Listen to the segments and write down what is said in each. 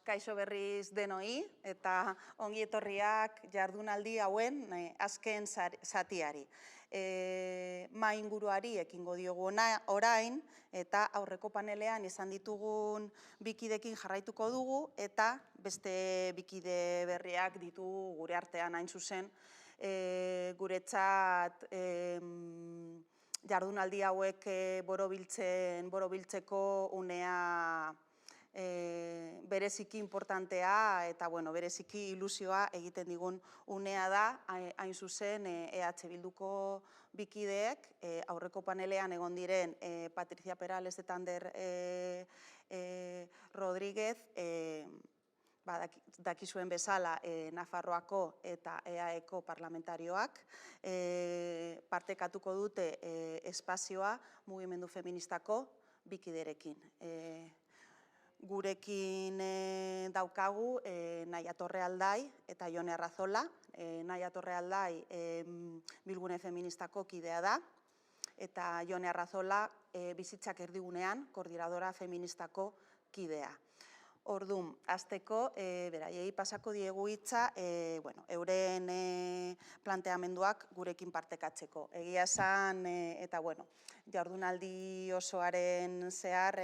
kaixo berriz denoi eta ongi etorriak jardunaldi hauen azken zatiari. Inguruari ekingo diogu orain eta aurreko panelean izan ditugun bikidekin jarraituko dugu eta beste bikide berriak ditugu gure artean hain zuzen guretzat jardunaldi hauek borobiltzeko unea bereziki importantea eta bereziki ilusioa egiten digun unea da, hain zuzen EH Bilduko bikideek, aurreko panelean egon diren Patricia Perales de Tander Rodríguez, dakizuen bezala Nafarroako eta EAEko parlamentarioak, partekatuko dute espazioa mugimendu feministako bikiderekin. Gurekin daukagu Naia Torrealdai eta Jone Arrazola. Naia Torrealdai Bilgune Feministako kidea da, eta Jone Arrazola Bizitzak Erdigunean koordinadora feministako kidea. Orduan, hasteko, beraiei pasako diegu hitza, euren planteamenduak gurekin partekatzeko. Egia esan, eta jardunaldi osoaren zehar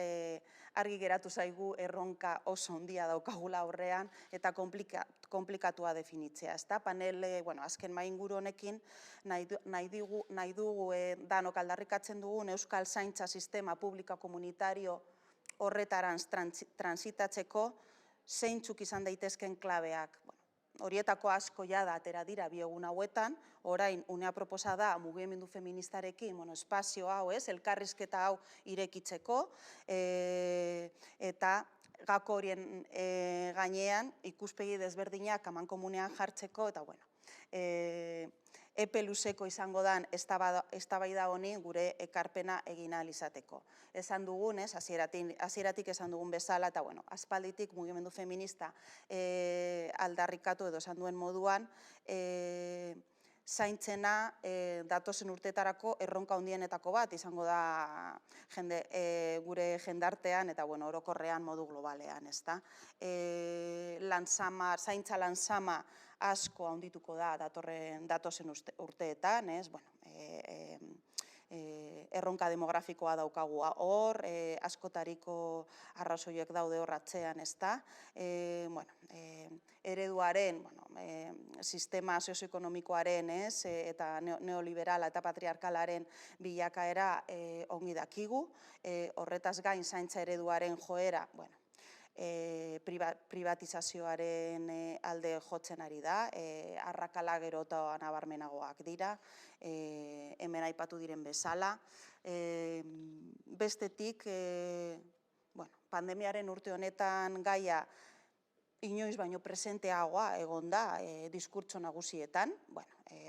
argi geratu zaigu erronka oso handia daukagula aurrean eta komplikatua definitzea. Panel, azken mainguru honekin nahi dugu danok aldarrikatzen dugun Euskal Zaintza Sistema Publika Komunitario horretarantz transitatzeko zeintzuk izan daitezken klabeak. Horietako asko jada atera dira bi egun hauetan, orain unea proposa da mugimendu feministarekin espazio hau, elkarrizketa hau irekitzeko, eta gako horien gainean ikuspegi desberdinak amankomunean jartzeko, eta epe luzeko izango den eztabaida honi gure ekarpena egin ahal izateko. Esan dugun, hasieratik esan dugun bezala, eta aspalditik mugimendu feminista aldarrikatu edo esan duen moduan, zaintzena datozen urteetarako erronka handienetako bat izango da gure jendartean eta orokorrean modu globalean. Zaintza lanzama asko handituko da datozen urteetan, erronka demografikoa daukagu hor, askotariko arrazoiek daude hor atzean, ereduaren, sistema sozioekonomikoaren eta neoliberala eta patriarkalaren bilakaera ongi dakigu, horretaz gain zaintza ereduaren joera, privatizazioaren alde jotzen ari da, arrakala gero eta nabarmenagoak dira, hemen aipatu diren bezala. Bestetik, pandemiaren urte honetan gaia inoiz baino presenteagoa egon da diskurtso nagusietan,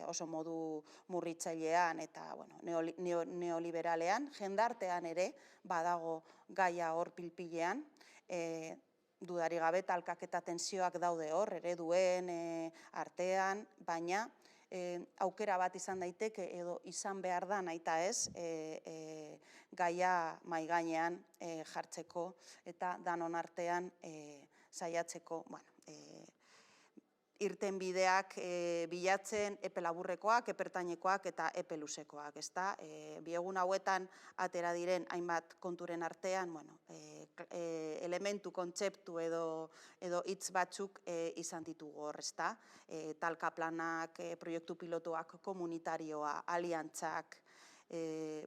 oso modu murritzailean eta neoliberalean, jendartean ere badago gaia hor pilpilean, dudari gabe talkak eta tensioak daude hor, ereduen artean, baina aukera bat izan daiteke edo izan behar da nahita ez gaia mahai gainean jartzeko eta danon artean saiatzeko irten bideak bilatzen epe laburrekoak, epe ertainekoak eta epe luzekoak. Bi egun hauetan atera diren hainbat konturen artean elementu, kontzeptu edo hitz batzuk izan ditugu hor, talka planak, proiektu pilotuak, komunitarioa, aliantzak,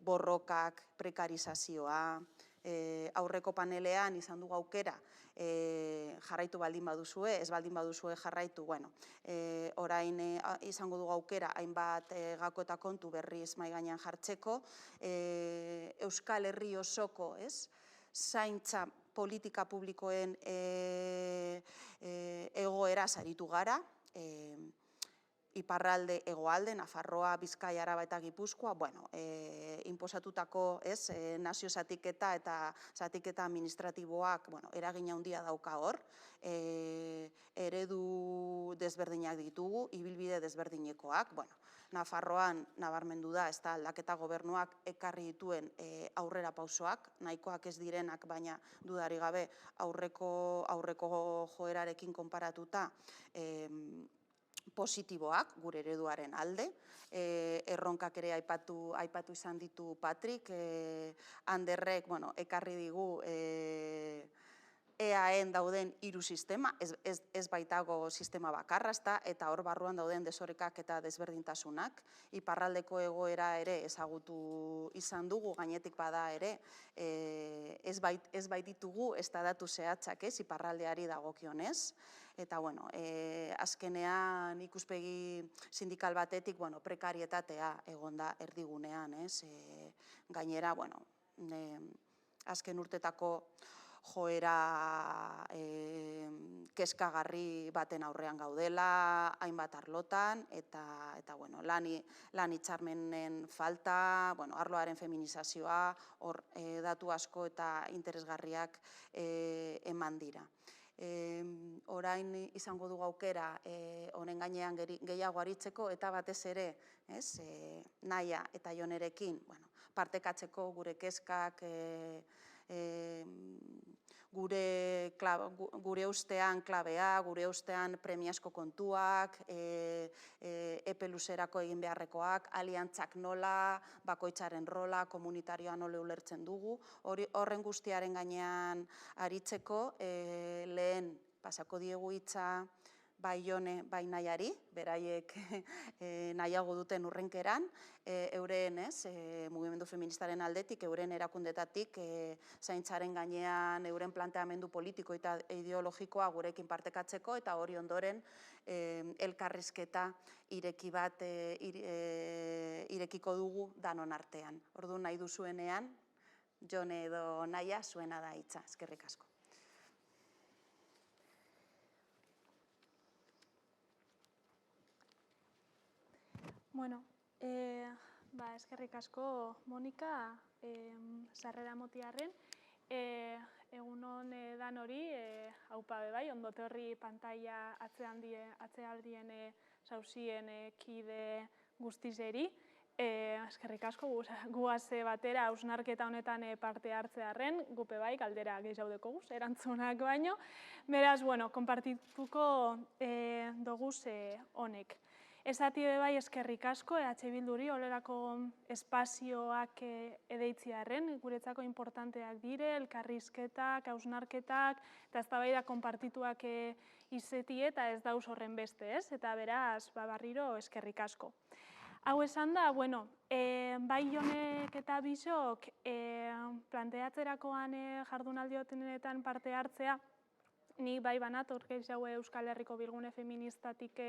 borrokak, prekarizazioa, aurreko panelean izan dugu aukera, jarraitu baldin baduzue, ez baldin baduzue jarraitu, orain izango dugu aukera hainbat gako eta kontu berriz mahai gainean jartzeko, Euskal Herri osoko, zaintza politika publikoen egoera saritu gara, iparralde, hegoalde, Nafarroa, Bizkaia, Araba eta Gipuzkoa, inposatutako nazio zatiketa eta zatiketa administratiboak eragina handia dauka hor, eredu desberdinak ditugu, ibilbide desberdinekoak, Nafarroan nabarmendu da, aldaketa gobernuak ekarri dituen aurrera pausoak, nahikoak ez direnak, baina dudari gabe aurreko joerarekin konparatuta positiboak gure ereduaren alde. Erronkak ere aipatu izan ditu Patrik, Anderrek ekarri digu EAEn dauden 3 sistema, ez baitago sistema bakarra, eta hor barruan dauden desorekak eta desberdintasunak. Iparraldeko egoera ere ezagutu izan dugu, gainetik bada ere, ez baititugu ez da datu zehatzak iparraldeari dagokionez. Eta, azkenean ikuspegi sindikal batetik, prekarietatea egonda erdigunean, gainera, azken urtetako joera kezkagarri baten aurrean gaudela, hainbat arlotan, eta lan hitzarmenen falta, arloaren feminizazioa, hor datu asko eta interesgarriak eman dira. Orain izango dugu aukera honen gainean gehiago aritzeko eta batez ere Naia eta Jonerekin partekatzeko gure kezkak, gure ustean klabea, gure ustean premiazko kontuak, epe luzerako egin beharrekoak, aliantzak nola, bakoitzaren rola, komunitarioa nola ulertzen dugu. Horren guztiaren gainean aritzeko, lehen pasako diegu hitza bai Jone, bai Naiari, beraiek nahiago duten urrenkeran, euren mugimendu feministaren aldetik, euren erakundetatik, zaintzaren gainean euren planteamendu politiko eta ideologikoa gurekin partekatzeko, eta hori ondoren elkarrizketa irekiko dugu danon artean. Orduan nahi duzuenean, Jone edo Naia, zuena da hitza. Eskerrik asko. Bueno, eskerrik asko, Monika, sarrera motiarren. Egun hon dan hori, haupa bebai, ondote horri pantalla atzealdien sauzien kide guztizeri. Eskerrik asko, guaz batera hausnarketa honetan parte hartzearen, gupe bai, galdera gehiaudeko guz, erantzunak baino. Beraz, konpartituko doguz honek. Esati bai eskerrik asko, Bilduri, olerako espazioak edeitziarren, guretzako importanteak dire, elkarrizketak, hausnarketak, eta eztabaida konpartituak izeti eta ez dauz horren beste, ez? Eta beraz, barriro eskerrik asko. Hau esan da, bai Jonek eta Bisok planteatzerakoan jardunaldiotenetan parte hartzea, ni bai banator gehiago Euskal Herriko Bilgune Feministatik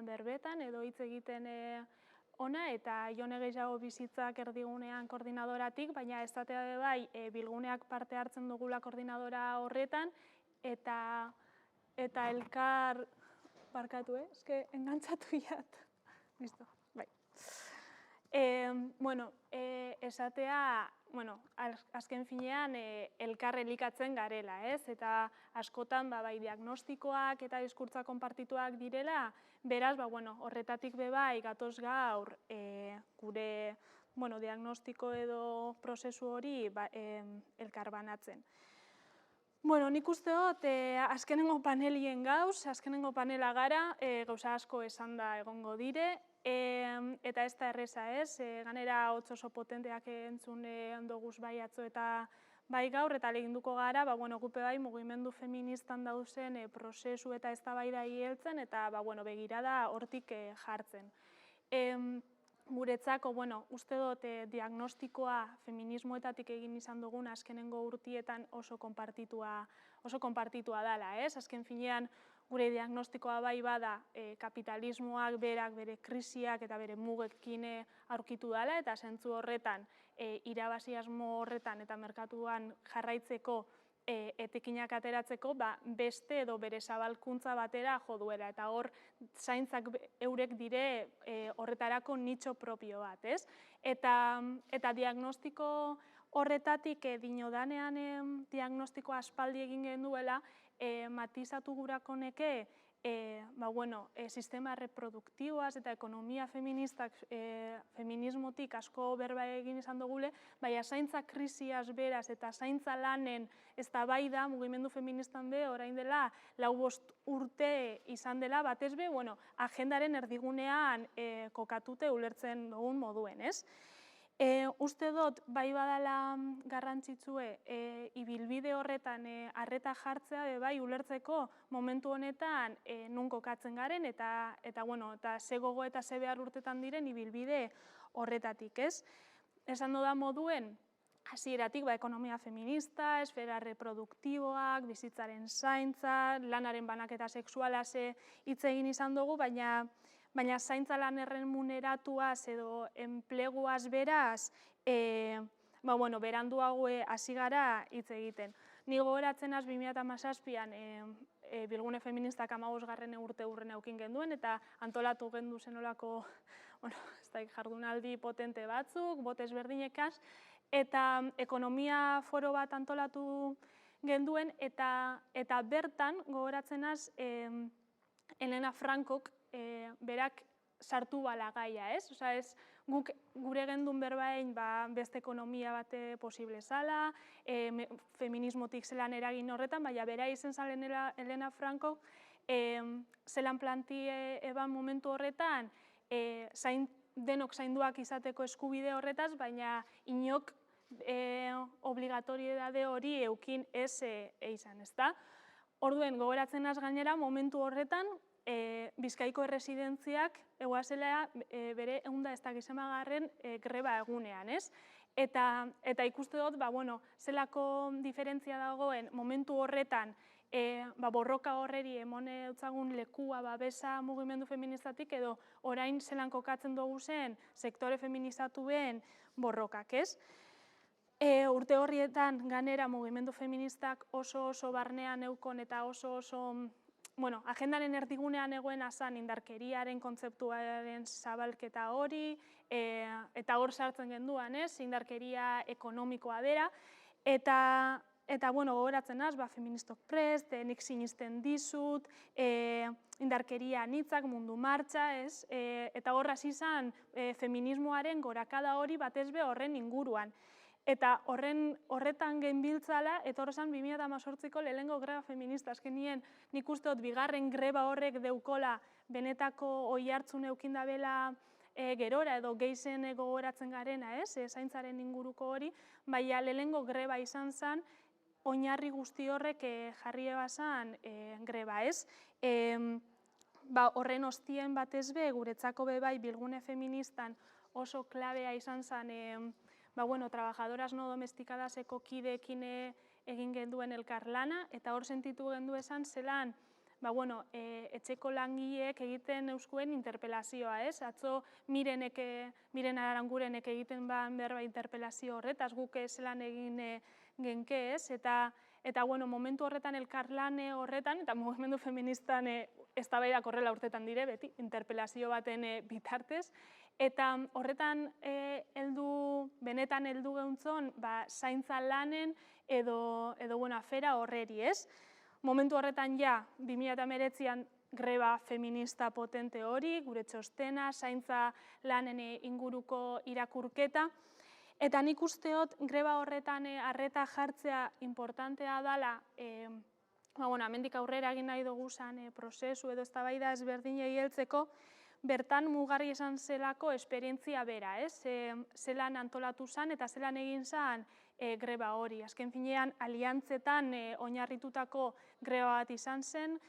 berbetan edo hitz egiten ona, eta Jone gehiago bizitzak erdigunean koordinadoratik, baina ez datea bai Bilguneak parte hartzen dugula koordinadora horretan, eta elkar, barkatu, eske engantzatu jat. Listo, bai. Esatea, azken finean elkar elikatzen garela, ez? Eta askotan bai diagnostikoak eta diskurtza konpartituak direla, beraz, horretatik bebai gatoz gaur gure diagnostiko edo prozesu hori elkar banatzen. Nik uste dut, azkenengo panelien gauz, azkenengo panela gara, gauza asko esan da egongo dire, eta ez da erreza ez, ganera hotz oso potenteak entzun ondoguz bai atzo eta bai gaur, eta leginduko gara, gupe bai mugimendu feministan dauzen prozesu eta eztabaida heltzen, eta begirada hortik jartzen. Guretzako, uste dut diagnostikoa feminismoetatik egin izan dugun azkenengo urtietan oso konpartitua dela, ez? Azken finean gure diagnostikoa bai bada kapitalismoak berak bere krisiak eta bere mugekin aurkitu dela, eta zentzu horretan irabazi asmo horretan eta merkatuan jarraitzeko etekinak ateratzeko beste edo bere zabalkuntza batera jo duela, eta hor zaintzak eurek dire horretarako nitxo propio bat, ez? Eta diagnostiko horretatik dinodanean diagnostikoa aspaldi egin genuela, matizatu gurako neke sistema reproduktiboaz eta ekonomia feministak feminismotik asko berba egin izan dugule, baina zaintza krisiaz beraz eta zaintza lanen eztabaida mugimendu feministan be orain dela 4-5 urte izan dela, batez be, agendaren erdigunean kokatute ulertzen dugun moduen, ez? Uste dut, bai badala garrantzitsue, ibilbide horretan arreta jartzea, bai ulertzeko momentu honetan nun kokatzen garen, eta ze gogo eta ze behar urtetan diren ibilbide horretatik, ez? Esan dudan moduen, hasieratik ekonomia feminista, esfera reproduktiboak, bizitzaren zaintza, lanaren banaketa sexualaz hitz egin izan dugu, baina zaintza lan erremuneratuaz edo enpleguaz beraz, beranduago hasi gara hitz egiten. Ni gogoratzen az 2017an Bilgune Feministak 15. urte hurrena eukin genduen, eta antolatu gendu zenolako jardunaldi potente batzuk, botez berdinekaz, eta ekonomia foro bat antolatu genduen, eta bertan gogoratzen az Elena Frankok berak sartu bala gaia, ez? Osa ez, guk gure gendun berbain beste ekonomia bate posible zala, feminismotik zelan eragin horretan, baina bera izen zalen Elena Franco, zelan planti eban momentu horretan, denok zainduak izateko eskubide horretaz, baina inok obligatoriedade hori eukin ez izan, ezta? Orduen, gogoratzen az gainera, momentu horretan, Bizkaiko erresidentziak eguazela bere 110 greba egunean, ez? Eta ikuste dut, zelako diferentzia dagoen momentu horretan borroka horreri emone utzagun lekua babesa mugimendu feministatik edo orain zelan kokatzen dugu zen sektore feministatu behen borrokak, ez? Urte horrietan ganera mugimendu feministak oso barnean eukon eta oso agendaren erdigunean egoen azan indarkeriaren kontzeptuaren zabalketa hori, eta hor sartzen genduan, ez, indarkeria ekonomikoa bera, eta gogoratzen az, feministok prest, nik sinisten dizut, indarkeria anitzak, mundu martxa, ez, eta hor hasi izan feminismoaren gorakada hori batez be horren inguruan. Eta horretan genbiltzala, etorrezan 2018ko lehenengo greba feminista. Azkenien nik uste dut bigarren greba horrek deukola benetako oihartzun eukin dabela gerora edo geizen gogoratzen garena, ez? Zaintzaren inguruko hori, baina lehenengo greba izan zen, oinarri guzti horrek jarri ebazan greba, ez? Horren ostien batez be, guretzako be bai Bilgune Feministan oso klabea izan zen trabajadoras no domestikadaseko kideekin egin genduen elkarlana, eta hor sentitu gendu esan zelan etxeko langileek egiten euskuen interpelazioa, ez? Atzo Miren Arangurenek egiten berba interpelazio horretaz, guk zelan egin genke, ez? Eta momentu horretan elkarlane horretan, eta mugimendu feministan eztabaidak horrela urtetan dire, beti, interpelazio baten bitartez, eta horretan benetan heldu geuntzon zaintza lanen edo afera horreri, ez? Momentu horretan 2019an greba feminista potente hori, gure txostena, zaintza lanen inguruko irakurketa, eta nik usteot greba horretan arreta jartzea importantea dela, hemendik aurrera egin nahi dugu zen prozesu edo eztabaida ezberdinei heltzeko, bertan mugarri esan zelako esperientzia bera, ez? Zelan antolatu zen eta zelan egin zen greba hori. Azken finean, aliantzetan oinarritutako greba bat izan zen,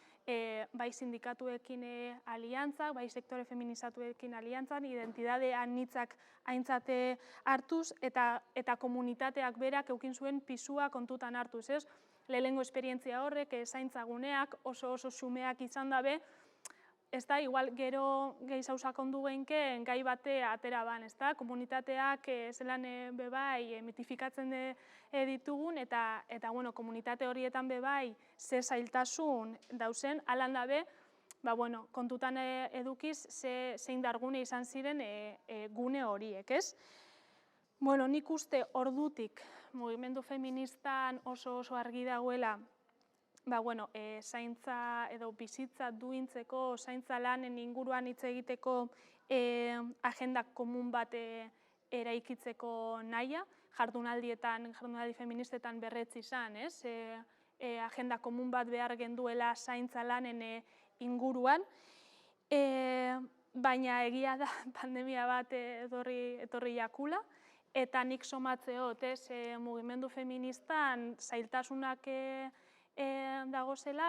bai sindikatuekin aliantzak, bai sektore feminizatuekin aliantzak, identitate anitzak aintzate hartuz, eta komunitateak berak eukin zuen pisua kontutan hartuz, ez? Lehenengo esperientzia horrek, zaintzaguneak oso xumeak izan dabe, ez da, igual gero gehiago sakondu behinke gai bate atera ban, ez da, komunitateak zelan bebai mitifikatzen ditugun, eta bueno, komunitate horietan bebai ze zailtasun dauzen, alan dabe, kontutan edukiz zein dargune izan ziren gune horiek, ez? Bueno, nik uste ordutik mugimendu feministan oso argi dagoela zaintza edo bizitza duintzeko, zaintza lanen inguruan hitz egiteko agenda komun bat eraikitzeko nahia, jardunaldi feministetan berretsi izan, agenda komun bat behar genduela zaintza lanen inguruan, baina egia da pandemia bat etorri jakula, eta nik somatzeot, mugimendu feministan zailtasunak dagozela,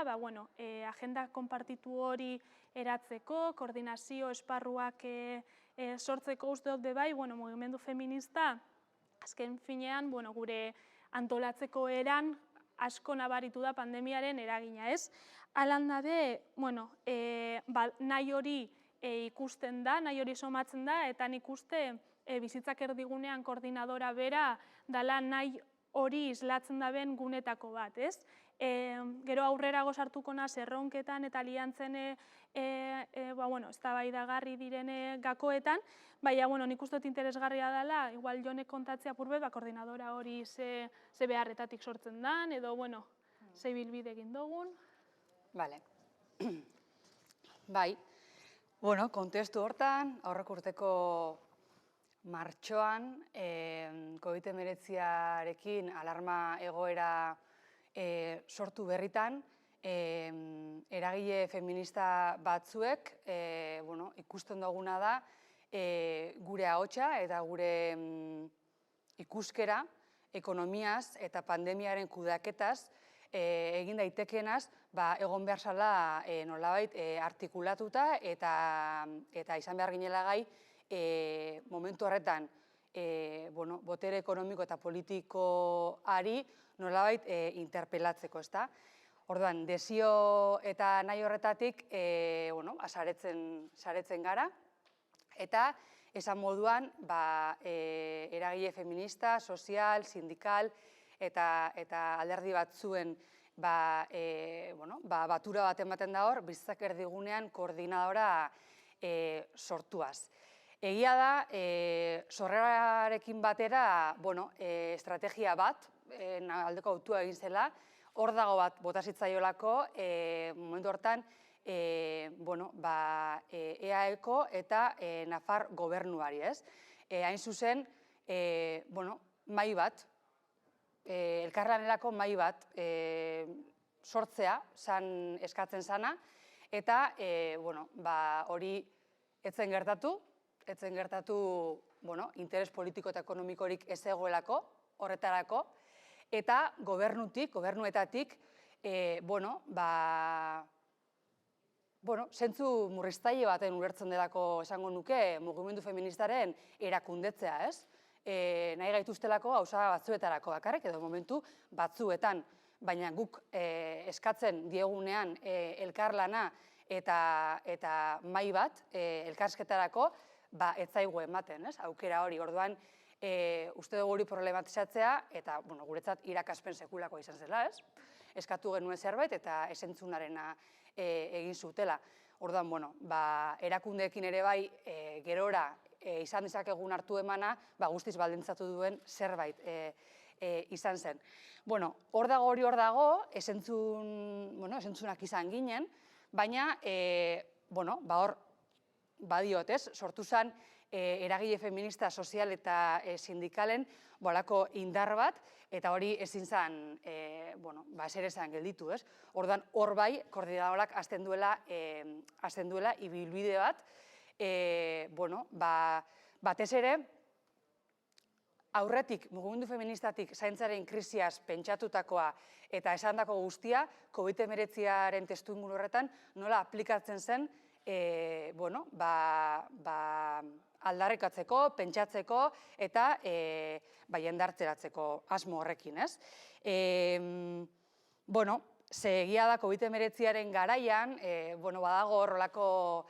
agenda konpartitu hori eratzeko, koordinazio esparruak sortzeko uste dut bebai, mugimendu feminista, azken finean, gure antolatzeko eran asko nabaritu da pandemiaren eragina, ez? Alan dabe, nahi hori ikusten da, nahi hori somatzen da, eta nik uste bizitzak erdigunean koordinadora bera dala nahi hori islatzen daben gunetako bat, ez? Gero aurrerago sartuko naz erronketan eta aliantzen eztabaidagarri diren gakoetan, baina nik uste dut interesgarria dela, igual Jonek kontatzea purbet, koordinadora hori ze beharretatik sortzen dan, edo, ze bilbide egin dugun. Bale. Bai, kontestu hortan, aurreko urteko martxoan, COVID-19arekin alarma egoera sortu berritan, eragile feminista batzuek ikusten duguna da gure ahotsa eta gure ikuskera ekonomiaz eta pandemiaren kudeaketaz egin daitekenaz egon behar zala nolabait artikulatuta eta izan behar ginela gai momentu horretan botere ekonomiko eta politikoari nolabait interpelatzeko, ezta? Orduan, desio eta nahi horretatik saretzen gara, eta esan moduan eragile feminista, sozial, sindikal eta alderdi batzuen batura bat ematen da hor, bizitzak erdigunean koordinadora sortuaz. Egia da, sorrerarekin batera estrategia bat, aldeko autua egin zela, hor dago bat bota zitzaiolako, momentu hortan, EAEko eta Nafar gobernuari, ez? Hain zuzen, mahai bat, elkarlanerako mahai bat sortzea eskatzen zana, eta hori etzen gertatu, interes politiko eta ekonomikorik ez egoelako, horretarako, eta gobernuetatik, zentzu murriztaile baten ulertzen delako esango nuke mugimendu feministaren erakundetzea, ez? Nahi gaituztelako gauza batzuetarako bakarrik, edo momentu batzuetan, baina guk eskatzen diegunean elkarlana eta mahai bat elkarsketarako, ez zaigu ematen, ez? Aukera hori, orduan, uste dugu hori problematizatzea, eta guretzat irakaspen sekulako izan zela, ez? Eskatu genuen zerbait eta esentzunarena egin zutela. Orduan, erakundeekin ere bai, gerora izan dezakegun hartu emana, guztiz baldintzatu duen zerbait izan zen. Hor dago, esentzunak izan ginen, baina, hor, badiot, ez? Sortu zen eragile feminista, sozial eta sindikalen bolako indar bat, eta hori ezin zen, ezer esan gelditu, ez? Orduan, hor bai, koordinadorak hasten duela ibilbide bat, batez ere, aurretik, mugimendu feministatik zaintzaren krisiaz pentsatutakoa eta esandako guztia, COVID-19aren testuinguru horretan nola aplikatzen zen aldarrikatzeko, pentsatzeko eta jendartzeratzeko asmo horrekin, ez? ze egia da COVID-19 garaian, badago horrelako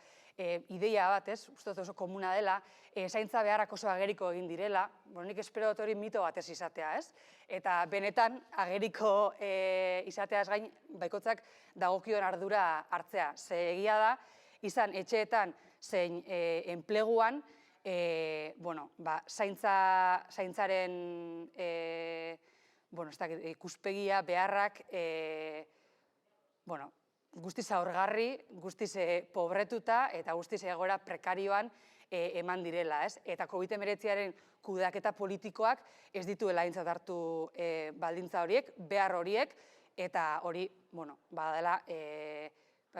ideia bat, ez, uste dut oso komuna dela, zaintza beharrak oso ageriko egin direla, nik espero dut hori mito bat ez izatea, ez? Eta benetan ageriko izateaz gain baikotzak dagokion ardura hartzea. Ze egia da, izan etxeetan zein enpleguan, zaintzaren ikuspegia, beharrak, guztiz aurgarri, guztiz pobretuta eta guztiz egoera prekarioan eman direla, ez? Eta COVID-19 kudeaketa politikoak ez dituela aintzat hartu baldintza horiek, behar horiek, eta hori, badela,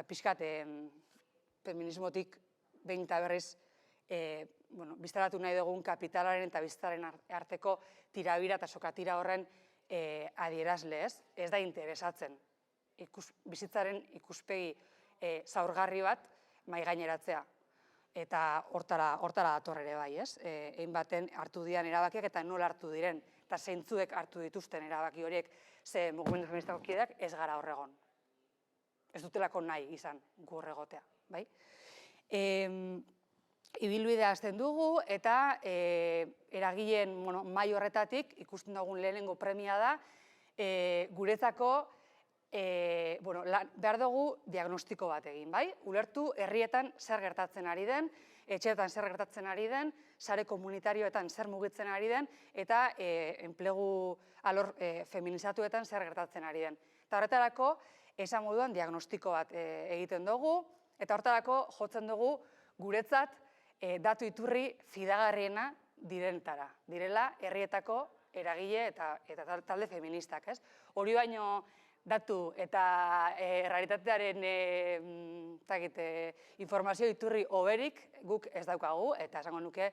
pixkat, feminismotik behin eta berriz biztaratu nahi dugun kapitalaren eta bizitaren arteko tirabira eta sokatira horren adierazle, ez? Ez da interesatzen bizitzaren ikuspegi zaurgarri bat mahaigaineratzea. Eta hortara dator ere bai, ez? Egin baten hartu diren erabakiak eta nola hartu diren, eta zeintzuek hartu dituzten erabaki horiek, ze mugimendu feministako kideak ez gara horregon. Ez dutelako nahi izan gu horregotea, bai? Ibilbidea hasten dugu eta eragileen mahai horretatik ikusten dugun lehenengo premia da guretzako behar dugu diagnostiko bat egin, bai? Ulertu herrietan zer gertatzen ari den, etxeetan zer gertatzen ari den, sare komunitarioetan zer mugitzen ari den, eta enplegu alor feminizatuetan zer gertatzen ari den. Eta horretarako, esan moduan diagnostiko bat egiten dugu, eta horretarako jotzen dugu guretzat datu iturri fidagarriena direla herrietako eragile eta talde feministak, ez? Hori baino datu eta errealitatearen informazio iturri hoberik guk ez daukagu, eta esango nuke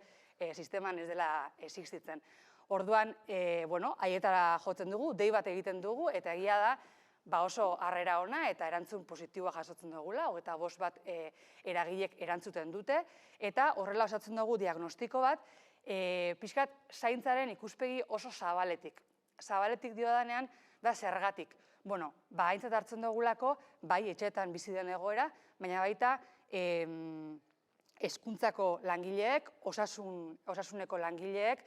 sisteman ez dela existitzen. Orduan, haietara jotzen dugu, dei bat egiten dugu, eta egia da oso harrera ona eta erantzun positiboa jasotzen dugula, 25 bat eragilek erantzuten dute, eta horrela osatzen dugu diagnostiko bat, pixkat zaintzaren ikuspegi oso zabaletik. Zabaletik diodanean da zergatik. Aintzat hartzen dugulako, bai etxeetan bizi den egoera, baina baita hezkuntzako langileek, osasuneko langileek,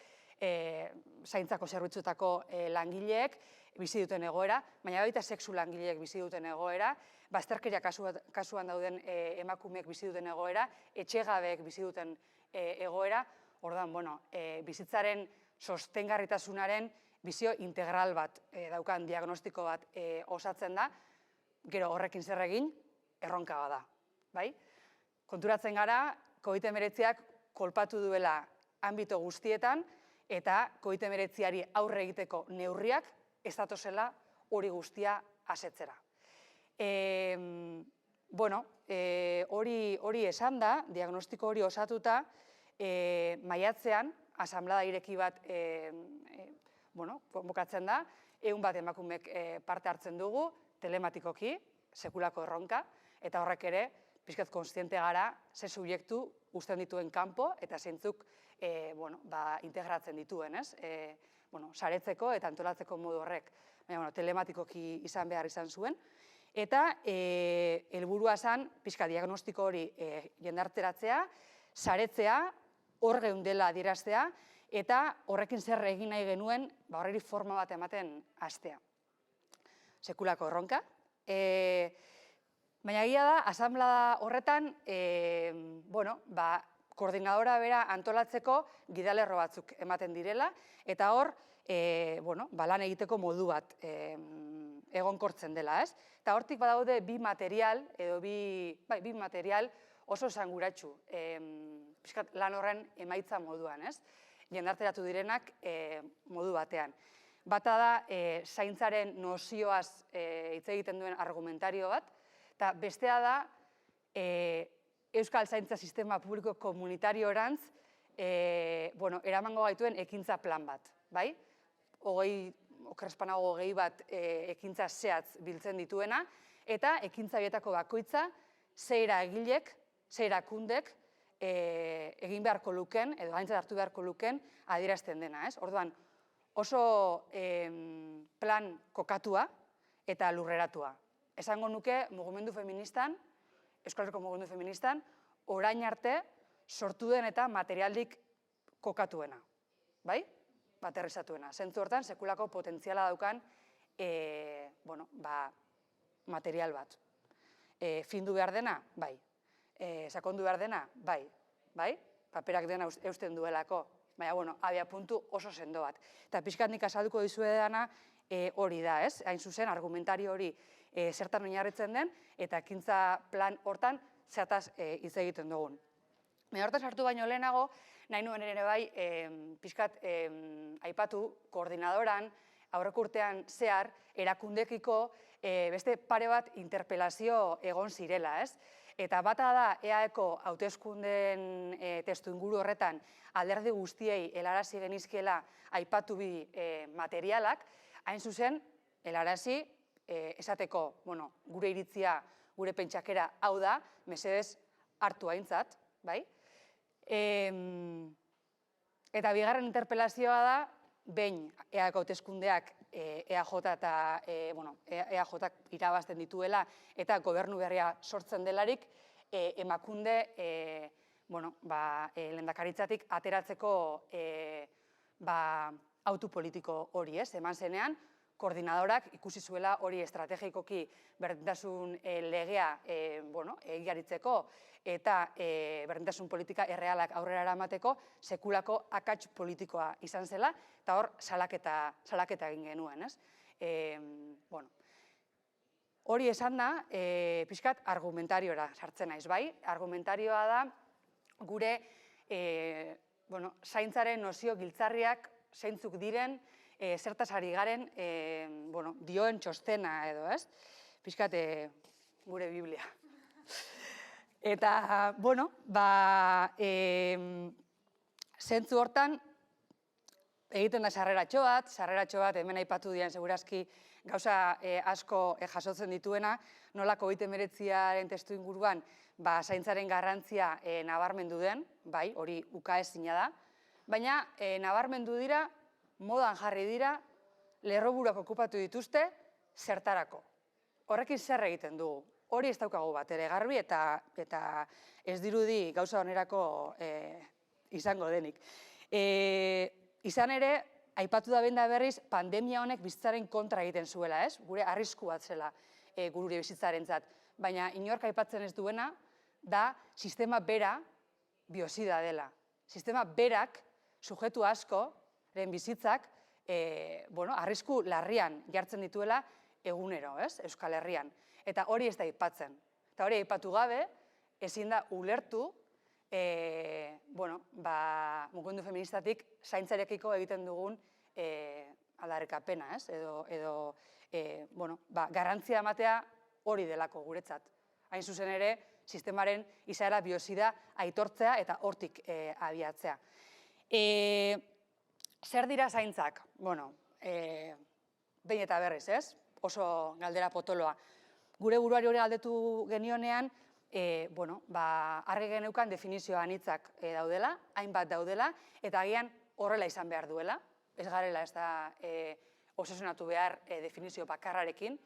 zaintzako zerbitzuetako langileek bizi duten egoera, baina baita sexu langileek bizi duten egoera, bazterkeria kasuan dauden emakumeek bizi duten egoera, etxegabeek bizi duten egoera, orduan, bizitzaren sostengarritasunaren bizio integral bat daukan diagnostiko bat osatzen da, gero horrekin zer egin, erronka bada, bai? Konturatzen gara, COVID-19ak kolpatu duela anbito guztietan, eta COVID-19ari aurre egiteko neurriak ez datozela hori guztia asetzera. Hori esan da, diagnostiko hori osatuta, maiatzean, asanblada ireki bat konbokatzen da, 100 bat emakumek parte hartzen dugu, telematikoki, sekulako erronka, eta horrek ere, pixkat kontziente gara, ze subjektu uzten dituen kanpo, eta zeintzuk integratzen dituen, ez? Saretzeko eta antolatzeko modu horrek, telematikoki izan behar izan zuen, eta helburua zen, pixka diagnostiko hori jendarteratzea, saretzea, hor geundela adieraztea, eta horrekin zer egin nahi genuen, horreri forma bat ematen hastea. Sekulako erronka. Baina egia da, asanblada horretan, koordinadora bera antolatzeko gidalerro batzuk ematen direla, eta hor, lan egiteko modu bat egonkortzen dela, ez? Eta hortik badaude bi material oso esanguratsu lan horren emaitza moduan, ez? Jendarteratu direnak modu batean. Bata da, zaintzaren nozioaz hitz egiten duen argumentario bat, eta bestea da, Euskal Zaintza Sistema Publiko Komunitariorantz eramango gaituen ekintza plan bat, bai? Okerrespanago 20 bat ekintza zehatz biltzen dituena, eta ekintza horietako bakoitza, ze eragilek, ze erakundek egin beharko luken, edo aintzat hartu beharko luken, adierazten dena, ez? Orduan, oso plan kokatua eta lurreratua. esango nuke mugimendu feministan, Euskal Herriko mugimendu feministan, orain arte sortu den eta materialdik kokatuena, bai? Aterrizatuena. Zentzu hortan, sekulako potentziala daukan material bat. Findu behar dena? Bai. Sakondu behar dena? Bai. Bai? Paperak dena eusten duelako. Baina, abia puntu oso sendo bat. Eta pixkat nik azalduko dizuedana hori da, ez? Hain zuzen, argumentari hori zertan oinarritzen den, eta ekintza plan hortan zertaz hitz egiten dugun. Baina hortan sartu baino lehenago, nahi nuen ere bai, pixkat aipatu koordinadoran, aurreko urtean zehar, erakundekiko beste pare bat interpelazio egon zirela, ez? Eta bata da EAeko hauteskundeen testu inguru horretan alderdi guztiei helarazi genizkiela aipatu bi materialak, hain zuzen, helarazi esateko, gure iritzia, gure pentsakera hau da, mesedez hartu aintzat, bai? Eta bigarren interpelazioa da, behin EAeko hauteskundeak EAJ eta EAJak irabazten dituela eta gobernu berria sortzen delarik, emakunde lehendakaritzatik ateratzeko autu politiko hori, ez? Eman zenean, koordinadorak ikusi zuela hori estrategikoki berdintasun legea egiaritzeko eta berdintasun politika errealak aurrera eramateko sekulako akats politikoa izan zela, eta hor salaketa egin genuen, ez? Hori esan da, pixkat argumentariora sartzen naiz, bai? Argumentarioa da gure zaintzaren nozio giltzarriak zeintzuk diren, zertaz ari garen dioen txostena edo, ez? Pixkat gure Biblia. Eta, zentzu hortan, egiten da sarreratxo bat, hemen aipatu dian segurazki gauza asko jasotzen dituena, nola COVID-19aren testu inguruan zaintzaren garrantzia nabarmendu den, bai, hori ukaezina da, baina nabarmendu dira, modan jarri dira, lerroburuak okupatu dituzte, zertarako. Horrekin zer egiten dugu. Hori ez daukagu bat ere garbi eta ez dirudi gauza onerako izango denik. Izan ere, aipatu da benda berriz, pandemia honek bizitzaren kontra egiten zuela, ez? Gure arrisku bat zela gure bizitzarentzat. Baina inork aipatzen ez duena, da sistema bera biozida dela. Sistema berak, sujetu askoren bizitzak, arrisku larrian jartzen dituela egunero, ez? Euskal Herrian. Eta hori ez da aipatzen. Eta hori aipatu gabe, ezin da ulertu, mugimendu feministatik zaintzarekiko egiten dugun aldarrikapena, ez? Edo, garrantzia ematea hori delako guretzat. Hain zuzen ere, sistemaren izaera biozida aitortzea eta hortik abiatzea. Zer dira zaintzak? Behin eta berriz, ez? Oso galdera potoloa. Gure buruari hori galdetu genionean, argi geneukan definizio anitzak daudela, hainbat daudela, eta agian horrela izan behar duela. Ez garela ez da obsesionatu behar definizio bakarrarekin,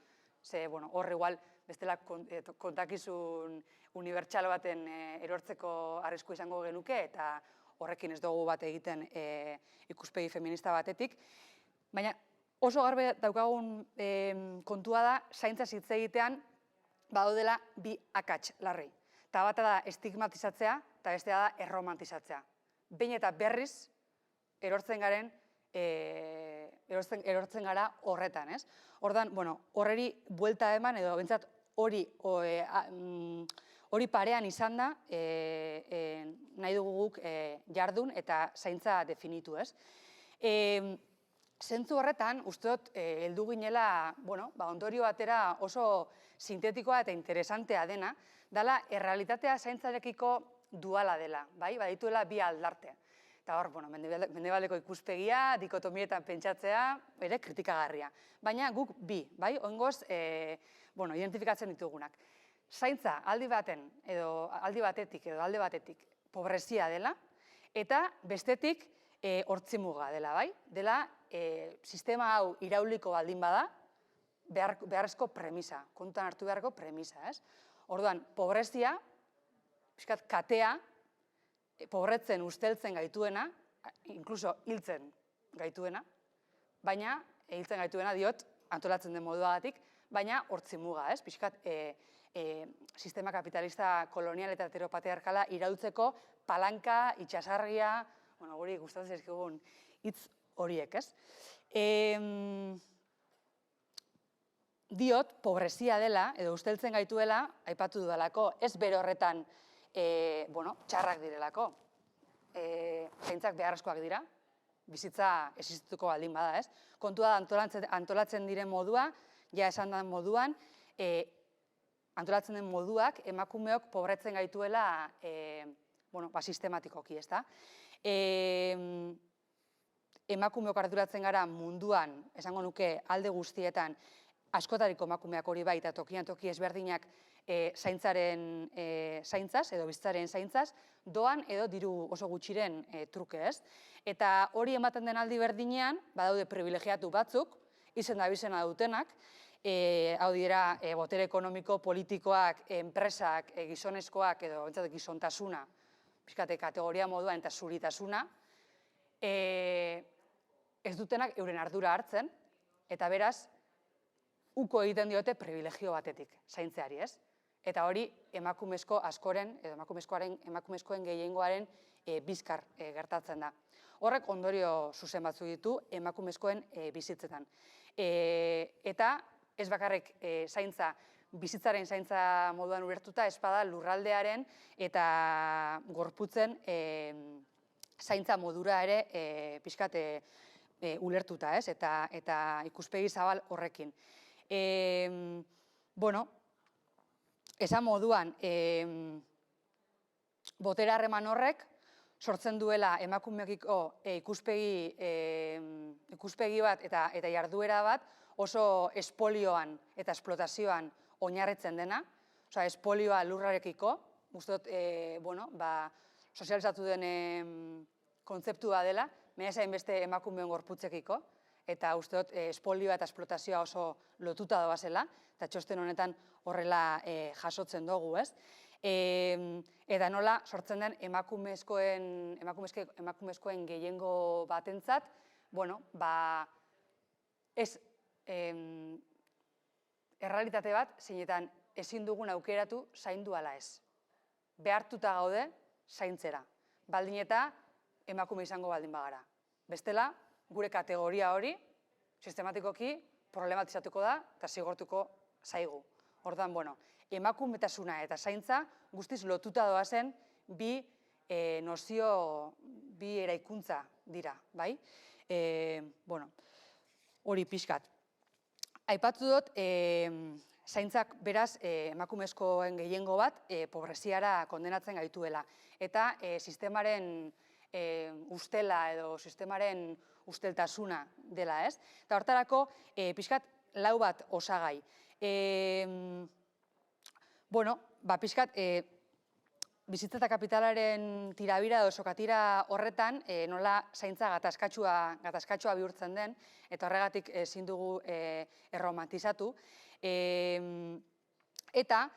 ze hor igual bestela kontakizun unibertsal baten erortzeko arrisku izango genuke, eta horrekin ez dugu bat egiten ikuspegi feminista batetik. Baina oso garbi daukagun kontua da, zaintza hitz egitean badaudela bi akats larri. Eta bata da estigmatizatzea, eta bestea da erromantizatzea. Behin eta berriz erortzen gara horretan, ez? Ordan, horreri buelta eman, edo bentsat hori parean izan da, nahi dugu guk jardun eta zaintza definitu, ez? Zentzu horretan, uste dut, heldu ginela, ondorio batera oso sintetikoa eta interesantea dena, dela errealitatea zaintzarekiko duala dela, bai? Badituela bi aldarte. Eta hor, mendebaldeko ikuspegia, dikotomietan pentsatzea, ere kritikagarria. Baina guk bi, bai? Oingoz, identifikatzen ditugunak. Zaintza aldi batetik pobrezia dela, eta bestetik hortzimuga dela, bai? Dela, sistema hau irauliko baldin bada, beharrezko premisa, kontuan hartu beharreko premisa, ez? Orduan, pobrezia, pixkat katea, pobretzen usteltzen gaituena, inkluso hiltzen gaituena, baina, hiltzen gaituena diot, antolatzen den moduagatik, baina hortzi muga, ez? Pixkat, sistema kapitalista kolonial eta heteropatriarkala irautzeko palanka, itxasargia, bueno, guri gustatzen zaizkigun hitz horiek, ez? Diot, pobrezia dela, edo usteltzen gaituela, aipatu dudalako, ez bere horretan, txarrak direlako. Zaintzak beharrezkoak dira, bizitza existituko baldin bada, ez? Kontua da antolatzen diren modua, ja esan den moduan, antolatzen den moduak emakumeok pobretzen gaituela sistematikoki, ezta? Emakumeok arduratzen gara munduan, esango nuke alde guztietan, askotariko emakumeak hori bai, eta tokian toki ezberdinak zaintzaz, edo bizitzaren zaintzaz, doan edo diru oso gutxiren truke, ez? Eta hori ematen den aldi berdinean, badaude privilegiatu batzuk, izen da bizena dutenak, hau dira, botere ekonomiko, politikoak, enpresak, gizonezkoak, edo gizontasuna, pixkate kategoria moduan eta zuritasuna, ez dutenak euren ardura hartzen, eta beraz, uko egiten diote privilegio batetik, zaintzeari, ez? Eta hori emakumezko askoren, edo emakumezkoen gehiengoaren bizkar gertatzen da. Horrek ondorio zuzen batzu ditu emakumezkoen bizitzetan. Eta ez bakarrik zaintza, bizitzaren zaintza moduan ulertuta, espada lurraldearen eta gorputzen zaintza modura ere pixkat ulertuta, ez? Eta ikuspegi zabal horrekin. Esan moduan, botere harreman horrek sortzen duela emakumeekiko ikuspegi bat eta jarduera bat oso espolioan eta esplotazioan oinarritzen dena, osea, espolioa lurrarekiko, uste dut, sozializatu den kontzeptua dela, mena zain beste emakumeen gorputzekiko, eta uste dut espolioa eta esplotazioa oso lotuta doazela, eta txosten honetan horrela jasotzen dugu, ez? Eta nola sortzen den emakumezkoen gehiengo batentzat, ez errealitate bat, zeinetan ezin dugun aukeratu zaindu ala ez. Behartuta gaude zaintzera, baldin eta emakume izango baldin bagara. Bestela, gure kategoria hori, sistematikoki, problematizatuko da eta zigortuko zaigu. Orduan, emakumetasuna eta zaintza guztiz lotuta doazen bi eraikuntza dira, bai? Hori pixkat. Aipatu dut, zaintzak beraz emakumezkoen gehiengo bat pobreziara kondenatzen gaituela. Eta sistemaren ustela edo sistemaren usteltasuna dela, ez? Eta hortarako pixkat lau bat osagai. Pixkat bizitza eta kapitalaren tirabira edo sokatira horretan nola zaintza gatazkatsua bihurtzen den, eta horregatik ezin dugu erromantizatu. Eta,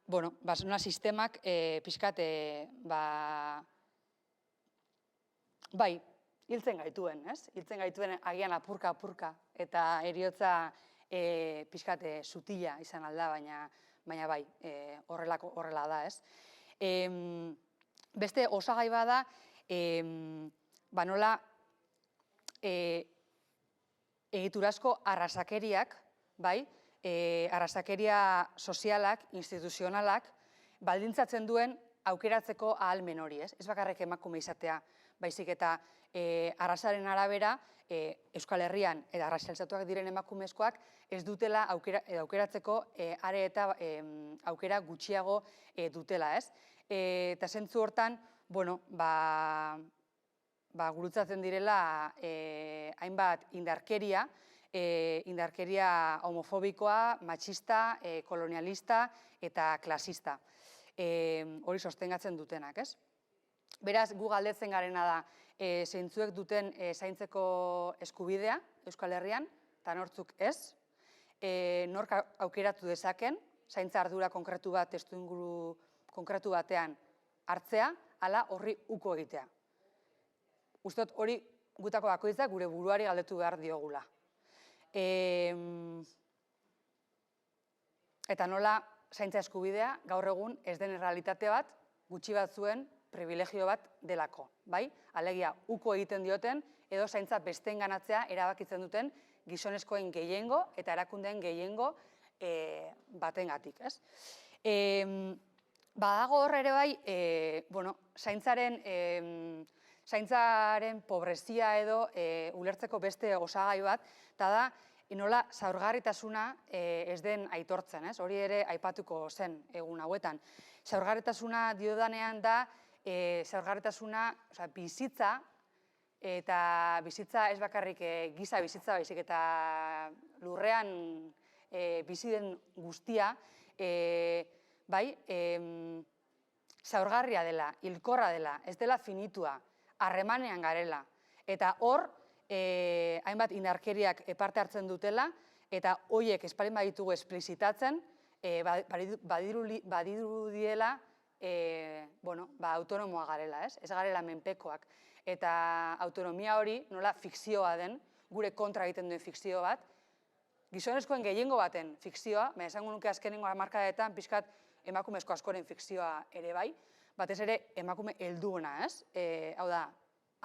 nola sistemak pixkat, hiltzen gaituen, ez? Hiltzen gaituen agian apurka, eta heriotza pixkat sutila izan alda, baina bai, horrela da, ez? Beste osagai bada, nola egiturazko arrasakeriak, arrasakeria sozialak, instituzionalak, baldintzatzen duen aukeratzeko ahalmen hori, ez? Ez bakarrik emakume izatea, baizik eta arrasaren arabera, Euskal Herrian eta arrasializatuak diren emakumezkoak ez dutela aukeratzeko are eta aukera gutxiago dutela, ez? Eta zentzu hortan, gurutzatzen direla hainbat indarkeria homofobikoa, matxista, kolonialista eta klasista. Hori sostengatzen dutenak, ez? Beraz, gu galdetzen garena da, zeintzuek duten zaintzeko eskubidea Euskal Herrian, eta nortzuk ez, nork aukeratu dezaken, zaintza ardura konkretu bat, testuinguru konkretu batean hartzea, ala horri uko egitea. Uste dut hori gutako bakoitzak gure buruari galdetu behar diogula. Eta nola zaintza eskubidea gaur egun ez den errealitate bat, gutxi batzuen privilegio bat delako, bai? Alegia, uko egiten dioten edo zaintza besteen ganatzea erabakitzen duten gizonezkoen gehiengo eta erakundeen gehiengo batengatik, ez? Badago hor ere bai, zaintzaren pobrezia edo ulertzeko beste osagai bat, eta da, nola zaurgarritasuna ez den aitortzen, ez? Hori ere aipatuko zen egun hauetan. Zaurgarritasuna diodanean da, zaurgarritasuna bizitza, eta bizitza ez bakarrik giza bizitza baizik eta lurrean bizi den guztia, zaurgarria dela, hilkorra dela, ez dela finitua, harremanean garela. Eta hor, hainbat indarkeriak parte hartzen dutela, eta horiek espalin baditugu esplizitatzen, badirudiela autonomoa garela, ez garela menpekoak. Eta autonomia hori, nola fikzioa den, gure kontra egiten duen fikzio bat, gizonezkoen gehiengo baten fikzioa, esango nuke azkenengo hamarkadetan pixkat emakumezko askoren fikzioa ere bai, batez ere emakume helduena, ez? Hau da,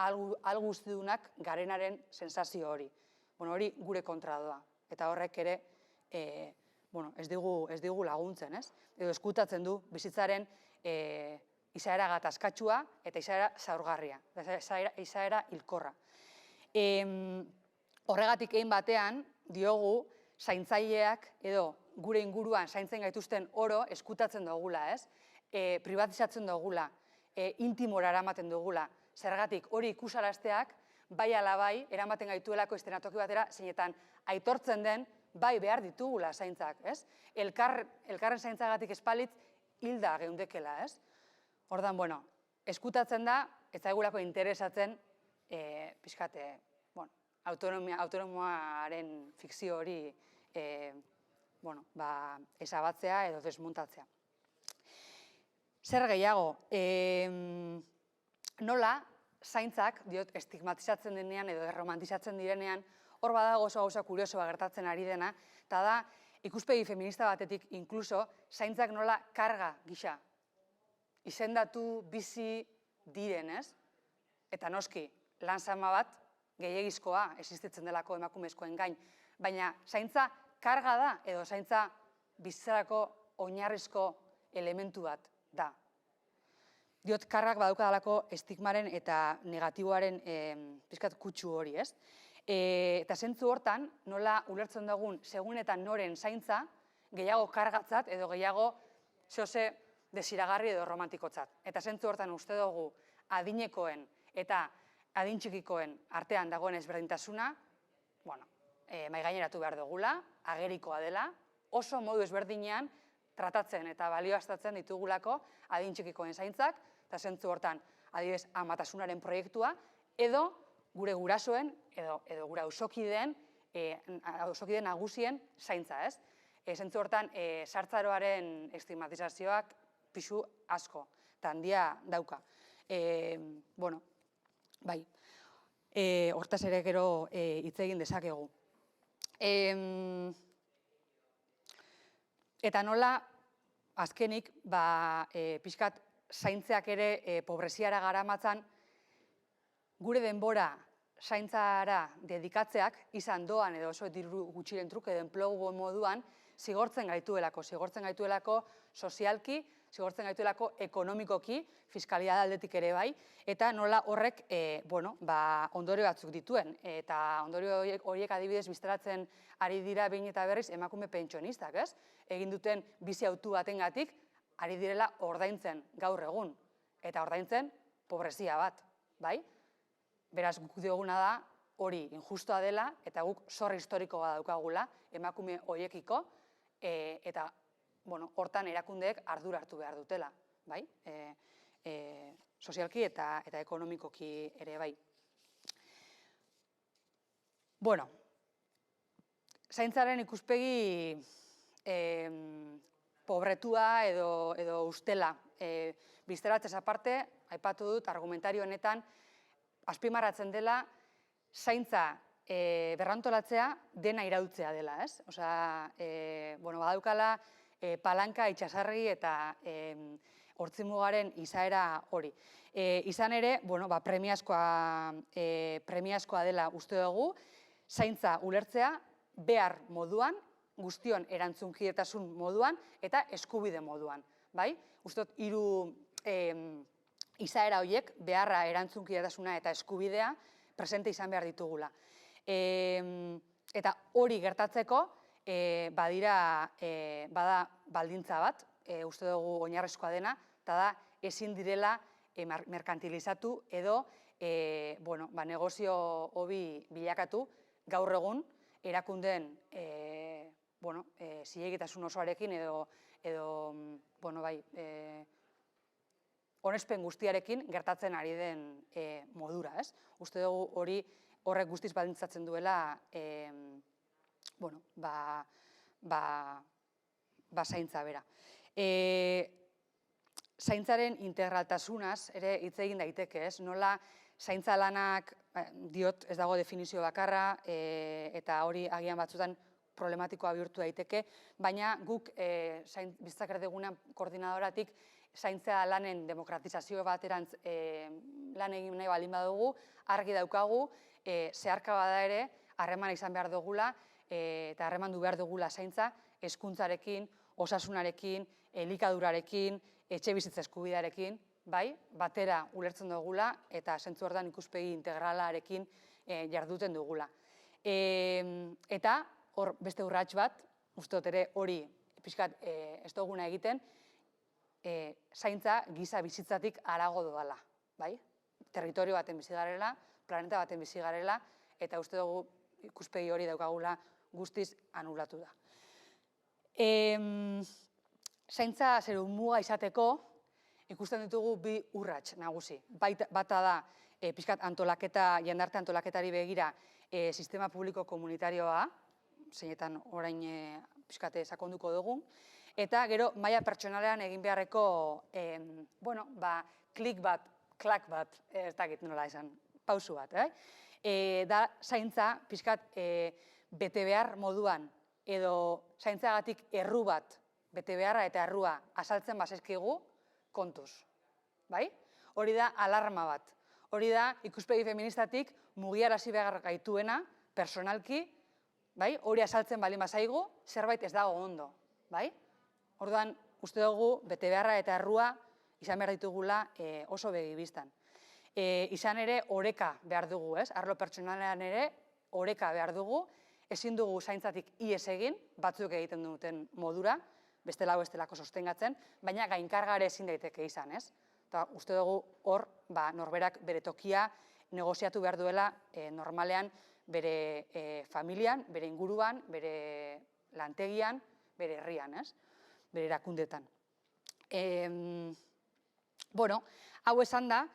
ahal guztidunak garenaren sensazio hori. Hori gure kontra doa, eta horrek ere ez digu laguntzen, ez? Edo eskutatzen du bizitzaren izaera gatazkatsua eta izaera zaurgarria, izaera hilkorra. Horregatik egin batean, diogu, zaintzaileak edo gure inguruan zaintzen gaituzten oro eskutatzen dugula, ez? Privatizatzen dugula, intimora eramaten dugula. Zergatik hori ikusarazteak, bai ala bai, eramaten gaituelako estenatoki batera, zeinetan aitortzen den, bai behar ditugula zaintzak, ez? Elkarren zaintzagatik espalitz hilda geundekela, ez? Ordan, eskutatzen da, ez zaigulako interesatzen, pixkate, autonomoaren fikzio hori ezabatzea edo desmontatzea. Zer gehiago, nola zaintzak, diot, estigmatizatzen denean edo erromantizatzen direnean, hor badago oso gauza kuriosoa gertatzen ari dena, eta da, ikuspegi feminista batetik inkluso, zaintzak nola karga gisa izendatu bizi diren, ez? Eta noski, lan zama bat, gehiegizkoa existitzen delako emakumezkoen gain, baina zaintza karga da edo zaintza bizitzarako oinarrizko elementu bat da. Diot, kargak badaukadalako estigmaren eta negatiboaren pixkat kutsu hori, ez? Eta zentzu hortan, nola ulertzen dugun segun eta noren zaintza gehiago kargatzat edo gehiago zehose desiragarri edo romantikotzat. Eta zentzu hortan uste dugu adinekoen eta adin txikikoen artean dagoen ezberdintasuna, maigaineratu behar dugula, agerikoa dela, oso modu ezberdinean tratatzen eta balioaztatzen ditugulako adin txikikoen zaintzak, eta zentzu hortan adibidez amatasunaren proiektua, edo gure gurasoen edo gure auzokideen nagusien zaintza, ez? Zentzu hortan sartzaroaren estigmatizazioak pisu asko, eta handia dauka. Bai, hortaz ere gero hitz egin dezakegu. Eta nola, azkenik, pixkat zaintzeak ere pobreziara garamatzan, gure denbora zaintzara dedikatzeak, izan doan edo oso diru gutxiren truke edo enplegu moduan, zigortzen gaituelako sozialki, zigortzen gaituelako ekonomikoki, fiskalidade aldetik ere bai, eta nola horrek ondorio batzuk dituen. Eta ondorio horiek adibidez biztaratzen ari dira behin eta berriz emakume pentsionistak, ez? Egin duten bizi autu batengatik ari direla ordaintzen gaur egun. Eta ordaintzen pobrezia bat, bai? Beraz, guk dioguna da hori injustua dela eta guk zor historikoa daukagula emakume horiekiko eta hortan erakundeek ardura hartu behar dutela, bai? Sozialki eta ekonomikoki ere bai. zaintzaren ikuspegi pobretua edo ustela. Bizteratzez aparte, aipatu dut, argumentario honetan, azpimarratzen dela, zaintza berrantolatzea dena irautzea dela, ez? Osea, badaukala palanka, itxasarri eta hortzimugaren izaera hori. Izan ere, premiazkoa dela uste dugu, zaintza ulertzea behar moduan, guztion erantzunkietasun moduan eta eskubide moduan. Uste dut, hiru izaera horiek, beharra, erantzunkidetasuna eta eskubidea presente izan behar ditugula. Eta hori gertatzeko, bada baldintza bat, uste dugu oinarrizkoa dena, eta da ezin direla merkantilizatu edo negozio hobi bilakatu gaur egun erakundeen zilegitasun osoarekin edo onespen guztiarekin gertatzen ari den modura, ez? Uste dugu horrek guztiz baldintzatzen duela zaintza bera. Zaintzaren integraltasunaz ere hitz egin daiteke, ez? Nola zaintza lanak, diot, ez dago definizio bakarra, eta hori agian batzutan problematikoa bihurtu daiteke, baina guk Bizitzak Erdigunean koordinadoratik zaintza lanen demokratizazio baterantz lan egin nahi baldin badugu, argi daukagu, zeharka bada ere, harremana izan behar dugula, eta harremandu behar dugula zaintza, hezkuntzarekin, osasunarekin, elikadurarekin, etxebizitza eskubidearekin, batera ulertzen dugula, eta zentzu horretan ikuspegi integralarekin jarduten dugula. Eta, hor beste urrats bat, uste dut ere hori pixkat ez duguna egiten, zaintza giza bizitzatik harago doala. Territorio baten bizi garela, planeta baten bizi garela, eta uste dugu ikuspegi hori daukagula guztiz anulatu da. Zaintza zeru muga izateko ikusten ditugu bi urrats nagusi. Bata da pixkat antolaketa, jendarte antolaketari begira sistema publiko komunitarioa, zeinetan orain pixkate sakonduko dugu, eta gero maila pertsonalean egin beharreko klik bat, klak bat, ez dakit nola esan, pausu bat. Da zaintza pixkat bete behar moduan edo zaintzagatik erru bat bete beharra eta errua azaltzen bazizkigu kontuz. Hori da alarma bat. Hori da ikuspegi feministatik mugiarazi behar gaituena, personalki, hori azaltzen baldin bazaigu, zerbait ez dago ondo. Orduan, uste dugu, bete beharra eta errua izan behar ditugula oso begi bistan. Izan ere, oreka behar dugu, arlo pertsonalean ere, oreka behar dugu, ezin dugu zaintzatik ihes egin, batzuk egiten duten modura, bestelako sostengatzen, baina gainkarga ere ezin daiteke izan, ez? Eta uste dugu hor, norberak bere tokia negoziatu behar duela normalean bere familian, bere inguruan, bere lantegian, bere herrian, ez? Bere erakundetan. Hau esan da,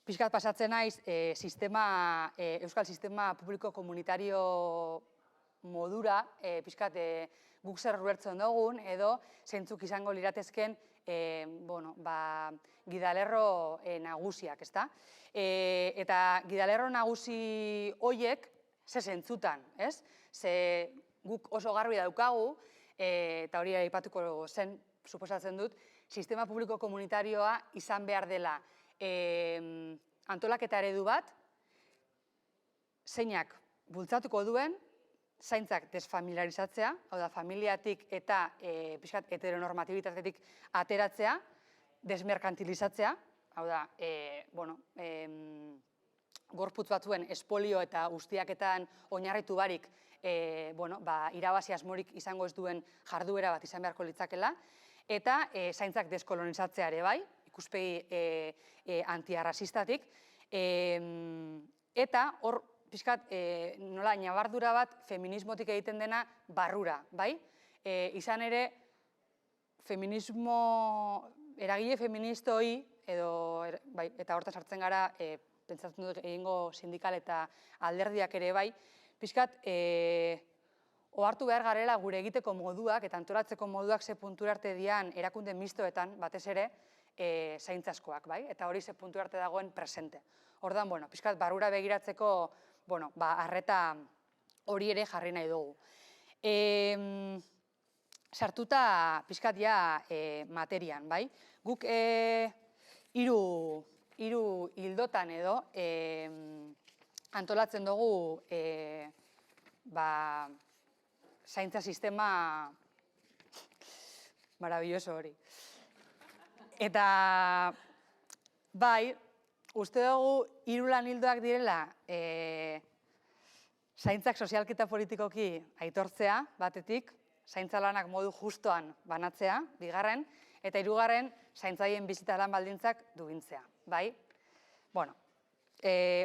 pixkat pasatzen naiz euskal sistema publiko komunitario modura, pixkat guk zer ulertzen dugun, edo zeintzuk izango liratezken gidalerro nagusiak, ezta? Eta gidalerro nagusi horiek ze zentzutan, ez? Ze guk oso garbi daukagu, eta hori aipatuko zen, suposatzen dut, sistema publiko komunitarioa izan behar dela antolaketa eredu bat, zeinak bultzatuko duen, zaintzak desfamiliarizatzea, hau da, familiatik eta pixkat heteronormatibitatetik ateratzea, desmerkantilizatzea, hau da, gorputz batzuen espolio eta ustiaketan oinarritu barik irabazi asmorik izango ez duen jarduera bat izan beharko litzakela, eta zaintzak deskolonizatzea ere bai, ikuspegi antiarrazistatik, eta hor, pixkat, nola, nabardura bat feminismotik egiten dena barrura, bai? Izan ere, eragile feministoi, eta hortaz hartzen gara, pentsatzen dut egingo sindikal eta alderdiak ere bai, pixkat, ohartu behar garela gure egiteko moduak eta antolatzeko moduak ze puntura arte dian erakunde mistoetan, batez ere, zaintzaskoak, bai? Eta hori ze puntura arte dagoen presente. Ordan, bueno, pixkat barrura begiratzeko, bueno, arreta hori ere jarri nahi dugu. Sartuta pixkat ja materian, bai? Guk hiru hildotan edo antolatzen dugu zaintza sistema maravilloso hori. Eta bai, uste dugu hiru lan ildoak direla zaintzak sozialki eta politikoki aitortzea, batetik, zaintza lanak modu justoan banatzea, bigarren, eta hirugarren, zaintzaien bizita lan baldintzak dugintzea, bai? Bueno,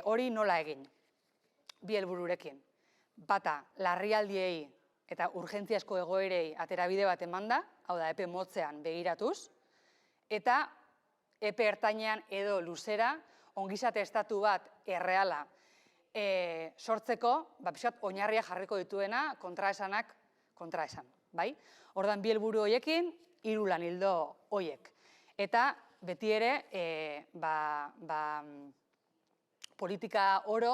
hori nola egin, bi helbururekin. Bata, larrialdiei eta urgentziazko egoerei aterabide bat emanda, hau da, epe motzean begiratuz, eta epe ertainean edo luzera, ongizate estatu bat erreala sortzeko, pixkat oinarria jarriko dituena, kontraesanak kontraesan, bai? Ordan bi helburu horiekin, hiru lan ildo horiek. Eta beti ere, politika oro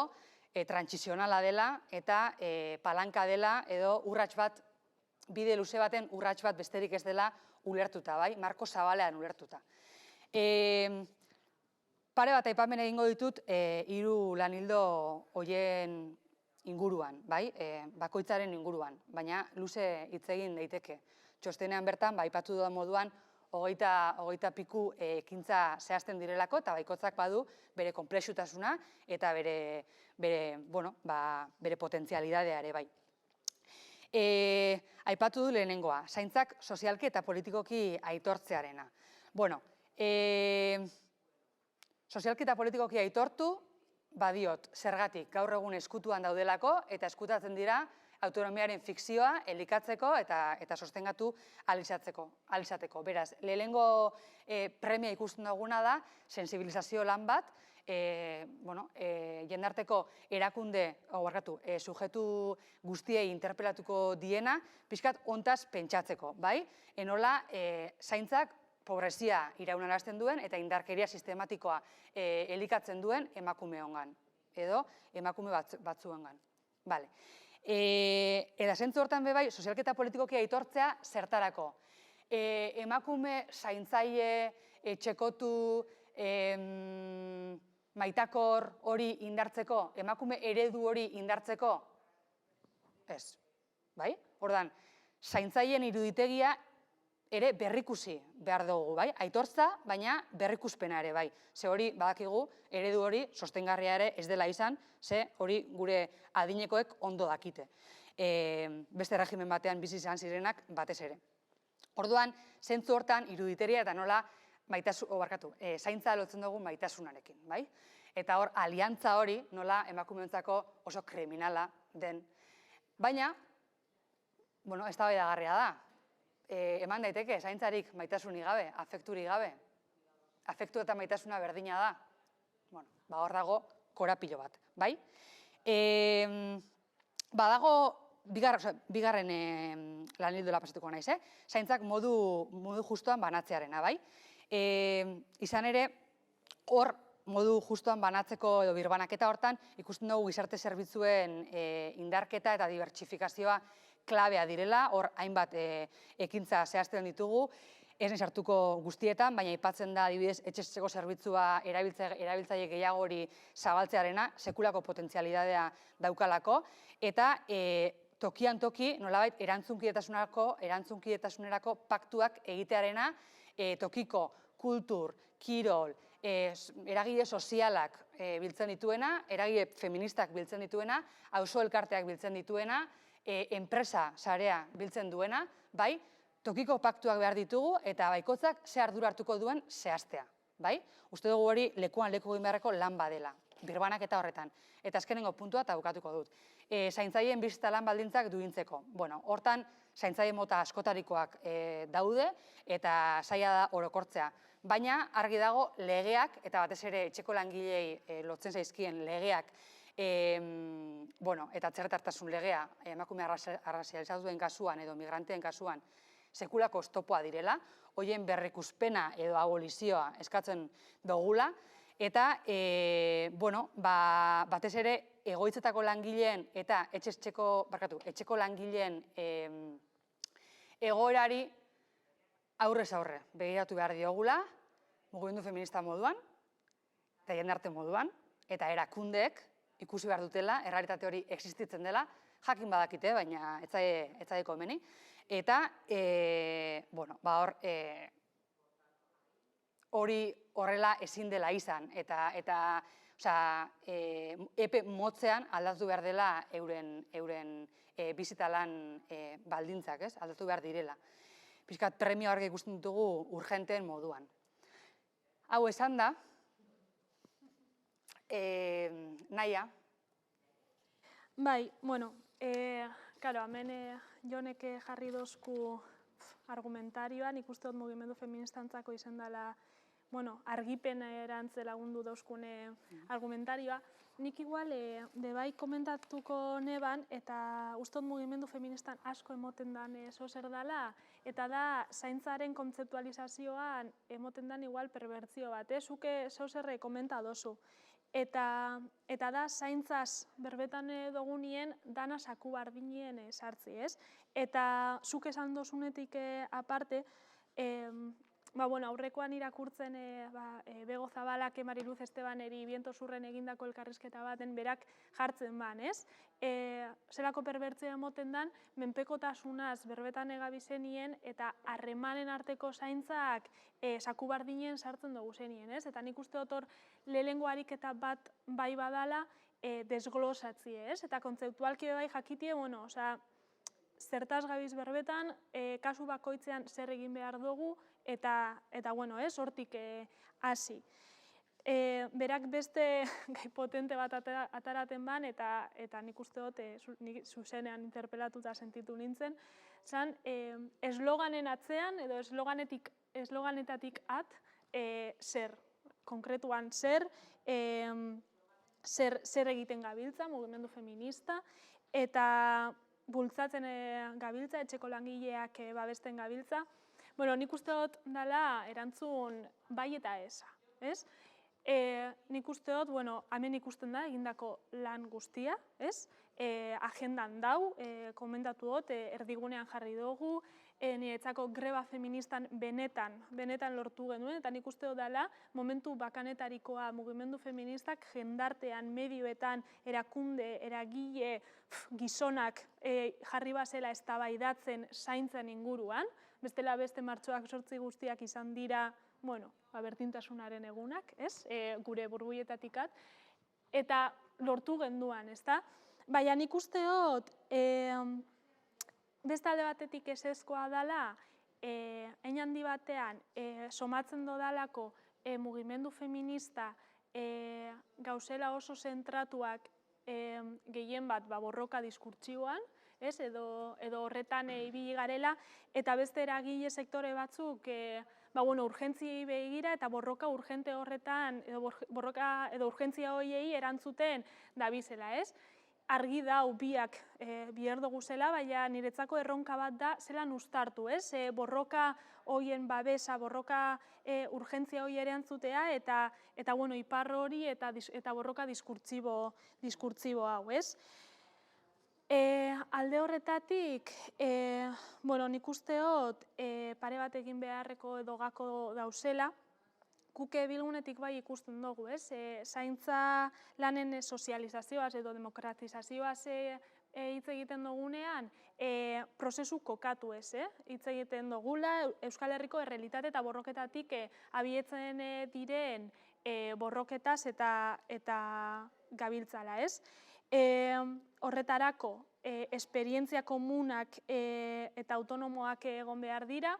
trantsizionala dela eta palanka dela edo urrats bat, bide luze baten urrats bat besterik ez dela ulertuta, bai? Marko zabalean ulertuta. Pare bat aipamen egingo ditut hiru lan ildo horien inguruan, bai? Bakoitzaren inguruan, baina luze hitz egin daiteke. Txostenean bertan, aipatu dudan moduan, hogeita piku ekintza zehazten direlako, eta baikoitzak badu bere konplexutasuna eta bere potentzialidadea ere bai. Aipatu du lehenengoa, zaintzak sozialki eta politikoki aitortzearena. Bueno, sozialki eta politikoki aitortu, badiot, zergatik gaur egun eskutuan daudelako eta eskutatzen dira autonomiaren fikzioa elikatzeko eta sostengatu alizateko. Beraz, lehenengo premia ikusten duguna da, sensibilizazio lan bat, jendarteko erakunde, sujetu guztiei interpelatuko diena, pixkat ontaz pentsatzeko, bai? Enola, zaintzak pobrezia iraunarazten duen eta indarkeria sistematikoa elikatzen duen emakumeongan, edo emakume batzuengan. Bale. Eta zentzu hortan bai, sozialketa politikoki aitortzea zertarako. Emakume zaintzaile, etxekotu, maitakor hori indartzeko, emakume eredu hori indartzeko? Ez, bai? Ordan, zaintzaileen iruditegia ere berrikusi behar dugu, bai? Aitortza, baina berrikuspena ere, bai? Ze hori, badakigu, eredu hori sostengarria ere ez dela izan, ze hori gure adinekoek ondo dakite. Beste regimen batean bizi izan zirenak batez ere. Orduan, zentzu hortan iruditeria eta nola zaintza lotzen dugu maitasunarekin, bai? Eta hor, aliantza hori nola emakumeontzako oso kriminala den. Baina, bueno, eztabaidagarria da. Eman daiteke, zaintzarik maitasunik gabe, afekturik gabe. Afektu eta maitasuna berdina da. Bueno, hor dago korapilo bat, bai? Badago, bigarren lan ildola pasatuko naiz, zaintzak modu justuan banatzearena, bai? Izan ere, hor modu justuan banatzeko edo birbanaketa hortan, ikusten dugu gizarte zerbitzuen indarketa eta dibertsifikazioa klabea direla, hor hainbat ekintza zehazten ditugu, ez nahi sartuko guztietan, baina aipatzen da adibidez etxeko zerbitzua erabiltzaile gehiago hori zabaltzearena, sekulako potentzialidadea daukalako, eta tokian toki, nolabait, erantzunkideasunerako paktuak egitearena, tokiko kultur, kirol, eragile sozialak biltzen dituena, eragile feministak biltzen dituena, auzo elkarteak biltzen dituena, enpresa sarea biltzen duena, bai, tokiko paktuak behar ditugu eta baikotzak ze ardura hartuko duen zehaztea, bai? Uste dugu hori lekuan leku egin beharreko lan badela, birbanaketa horretan. Eta azkenengo puntua eta bukatuko dut. Zaintzaileen bizitza lan baldintzak duintzeko. Bueno, hortan zaintzaile mota askotarikoak daude eta zaila da orokortzea. Baina argi dago legeak, eta batez ere etxeko langilei lotzen zaizkien legeak Bueno, eta atzerritartasun legea emakume arrazializatuen kasuan edo migranteen kasuan sekulako oztopoa direla, hoien berrikuspena edo abolizioa eskatzen dugula, eta batez ere egoitzetako langileen eta etxeko langileen egoerari aurrez aurre begiratu behar diogula, mugimendu feminista moduan, eta jendarte moduan, eta erakundeek ikusi behar dutela, errealitate hori existitzen dela, jakin badakite, baina ez zaie komeni, eta hori horrela ezin dela izan, eta epe motzean aldatu behar dela euren bizitalan baldintzak, aldatu behar direla. Pixkat premio argi ikusten ditugu urgenteen moduan. Hau esan da, Naia? Bai, bueno, hemen Jonek jarri dozku argumentarioan, ikuste dut mugimendu feministantzako izan dela argipen erantze lagundu dauzkune argumentarioa. Nik igual bai komentatuko neban, eta uste dut mugimendu feministan asko emoten dan zozer dela, eta da zaintzaren kontzeptualizazioan emoten dan igual perbertzio bat, zuke zozerre komenta dozu. Eta da zaintzaz berbetan dugunien dana saku bardinien sartzi, ez? Eta zuk esan dozunetik aparte, aurrekoan irakurtzen Bego Zabalak Mariluz Estebaneri Biento Zurren egindako elkarrizketa baten berak jartzen ban, ez? Zelako perbertzea emoten dan, menpekotasunaz berbetan egabizenien eta harremanen arteko zaintzak saku bardinen sartzen dugu zenien, ez? Eta nik uste dut hor lehenengo ariketa bat bai badala desglosatzi, ez? Eta kontzeptualki bai jakitie, zertaz gabiz berbetan, kasu bakoitzean zer egin behar dugu, eta hortik hasi. Berak beste gai potente bat ataraten ban, eta nik uste dut zuzenean interpelatuta sentitu nintzen, zan esloganen atzean, edo esloganetatik at, zer, konkretuan zer egiten gabiltza, mugimendu feminista, eta bultzatzen gabiltza, etxeko langileak babesten gabiltza. Nik uste dut dela erantzun bai eta eza, ez? Nik uste dut, hemen ikusten da egindako lan guztia, ez? Agendan dau, komentatu dut, erdigunean jarri dugu, niretzako greba feministan benetan lortu genuen, eta nik uste dut dela momentu bakanetarikoa mugimendu feministak jendartean, medioetan, erakunde, eragile, gizonak jarri bazela eztabaidatzen zaintzen inguruan, bestela beste martxoak 8 guztiak izan dira, berdintasunaren egunak, ez? Gure burbuietatik at, eta lortu genduan, ezta? Baina nik uste dut, beste alde batetik ezezkoa dela, hein handi batean, somatzen dodalako mugimendu feminista gauzela oso zentratuak gehien bat borroka diskurtsiboan, edo horretan ibili garela, eta beste eragile sektore batzuk urgentziei begira eta borroka urgente horretan, edo urgentzia horiei erantzuten dabizela, ez? Argi dau biak biher dugu zela, baina niretzako erronka bat da zelan uztartu, ez? Borroka horien babesa, borroka urgentzia hori erantzutea, eta ipar hori eta borroka diskurtsibo hau, ez? Alde horretatik, nik uste dut pare bat egin beharreko edo gako dauzela, guke bilgunetik bai ikusten dugu, ez? Zaintza lanen sozializazioaz edo demokratizazioaz hitz egiten dugunean, prozesu kokatu ez, hitz egiten dugula, Euskal Herriko errealitate eta borroketatik abietzen diren borroketaz eta gabiltzala, ez? Horretarako, esperientzia komunak eta autonomoak egon behar dira,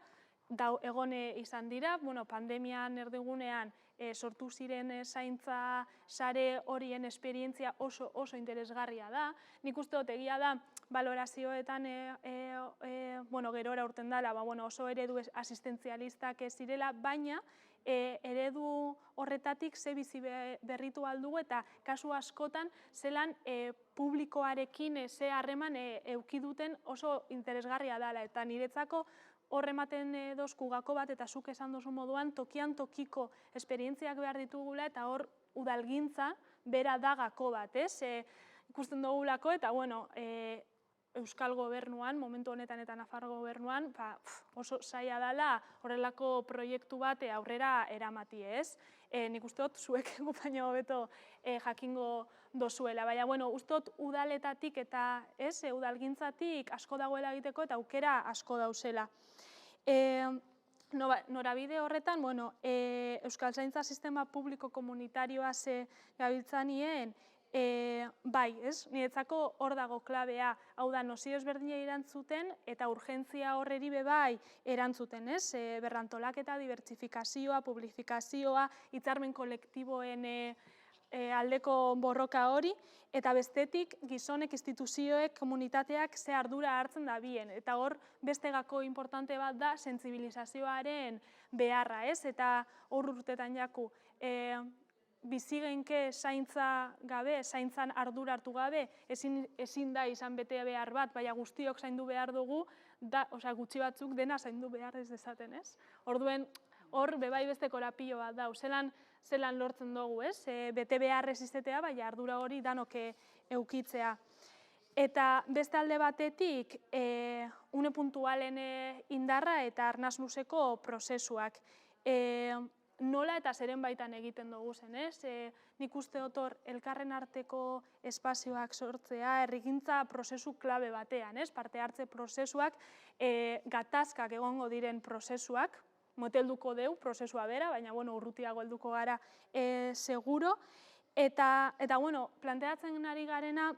egon izan dira, pandemian erdigunean sortu ziren zaintza sare horien esperientzia oso interesgarria da. Nik uste dut egia da, balorazioetan gerora urten dela, oso eredu asistentzialistak ez zirela, baina eredu horretatik ze bizi berritu aldugu eta kasu askotan zelan publikoarekin ze harreman eduki duten oso interesgarria dela. Eta niretzako hor ematen dozku gako bat, eta zuk esan dozu moduan, tokian tokiko esperientziak behar ditugula, eta hor udalgintza bera da gako bat, ez? Ikusten dugulako, eta Euskal Gobernuan, momentu honetan eta Nafarro Gobernuan, oso zaila dela horrelako proiektu bat aurrera eramati, ez? Nik uste dut zuek baino hobeto jakingo dozuela, baina uste dut udaletatik eta udalgintzatik asko dagoela egiteko eta aukera asko dauzela. Norabide horretan, Euskal Zaintza Sistema Publiko Komunitarioa gabiltzanien, bai, niretzako hor dago klabea, hau da, nozio ezberdina erantzuten eta urgentzia horreri bai erantzuten, berrantolaketa, dibertsifikazioa, publifikazioa, hitzarmen kolektiboen aldeko borroka hori, eta bestetik gizonek, instituzioek, komunitateak ze ardura hartzen da bien. Eta hor beste gako importante bat da sentsibilizazioaren beharra, eta hor urtetan jaku. Bizigenke zaintza gabe, zaintzan ardura hartu gabe, ezin da izan bete behar bat, baina guztiok zaindu behar dugu, gutxi batzuk dena zaindu behar ez dezaten, ez? Orduen, hor bebai beste korapio bat da, zelan lortzen dugu, ez? Bete behar ez izatea, baina ardura hori danok eukitzea. Eta beste alde batetik, une puntualen indarra eta arnaz luzeko prozesuak. Nola eta zeren baitan egiten dugu zen, ez? Nik uste dut hor elkarren arteko espazioak sortzea, herrigintza prozesu klabe batean, ez? Parte hartze prozesuak, gatazkak egongo diren prozesuak, motelduko deu prozesua bera, baina urrutiago helduko gara seguro. Eta planteatzen ari garena,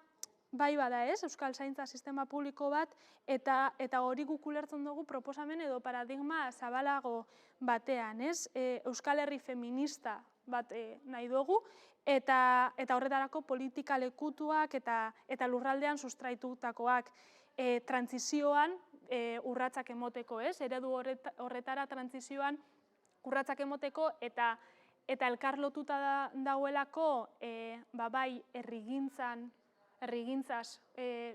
bai bada ez, Euskal Zaintza Sistema Publiko bat, eta hori guk ulertzen dugu proposamen edo paradigma zabalago batean, ez? Euskal Herri feminista bat nahi dugu, eta horretarako politika lekutuak eta lurraldean sustraitutakoak trantzizioan urratsak emoteko, ez? Eredu horretara trantzizioan urratsak emoteko, eta elkar lotuta dauelako bai herrigintzaz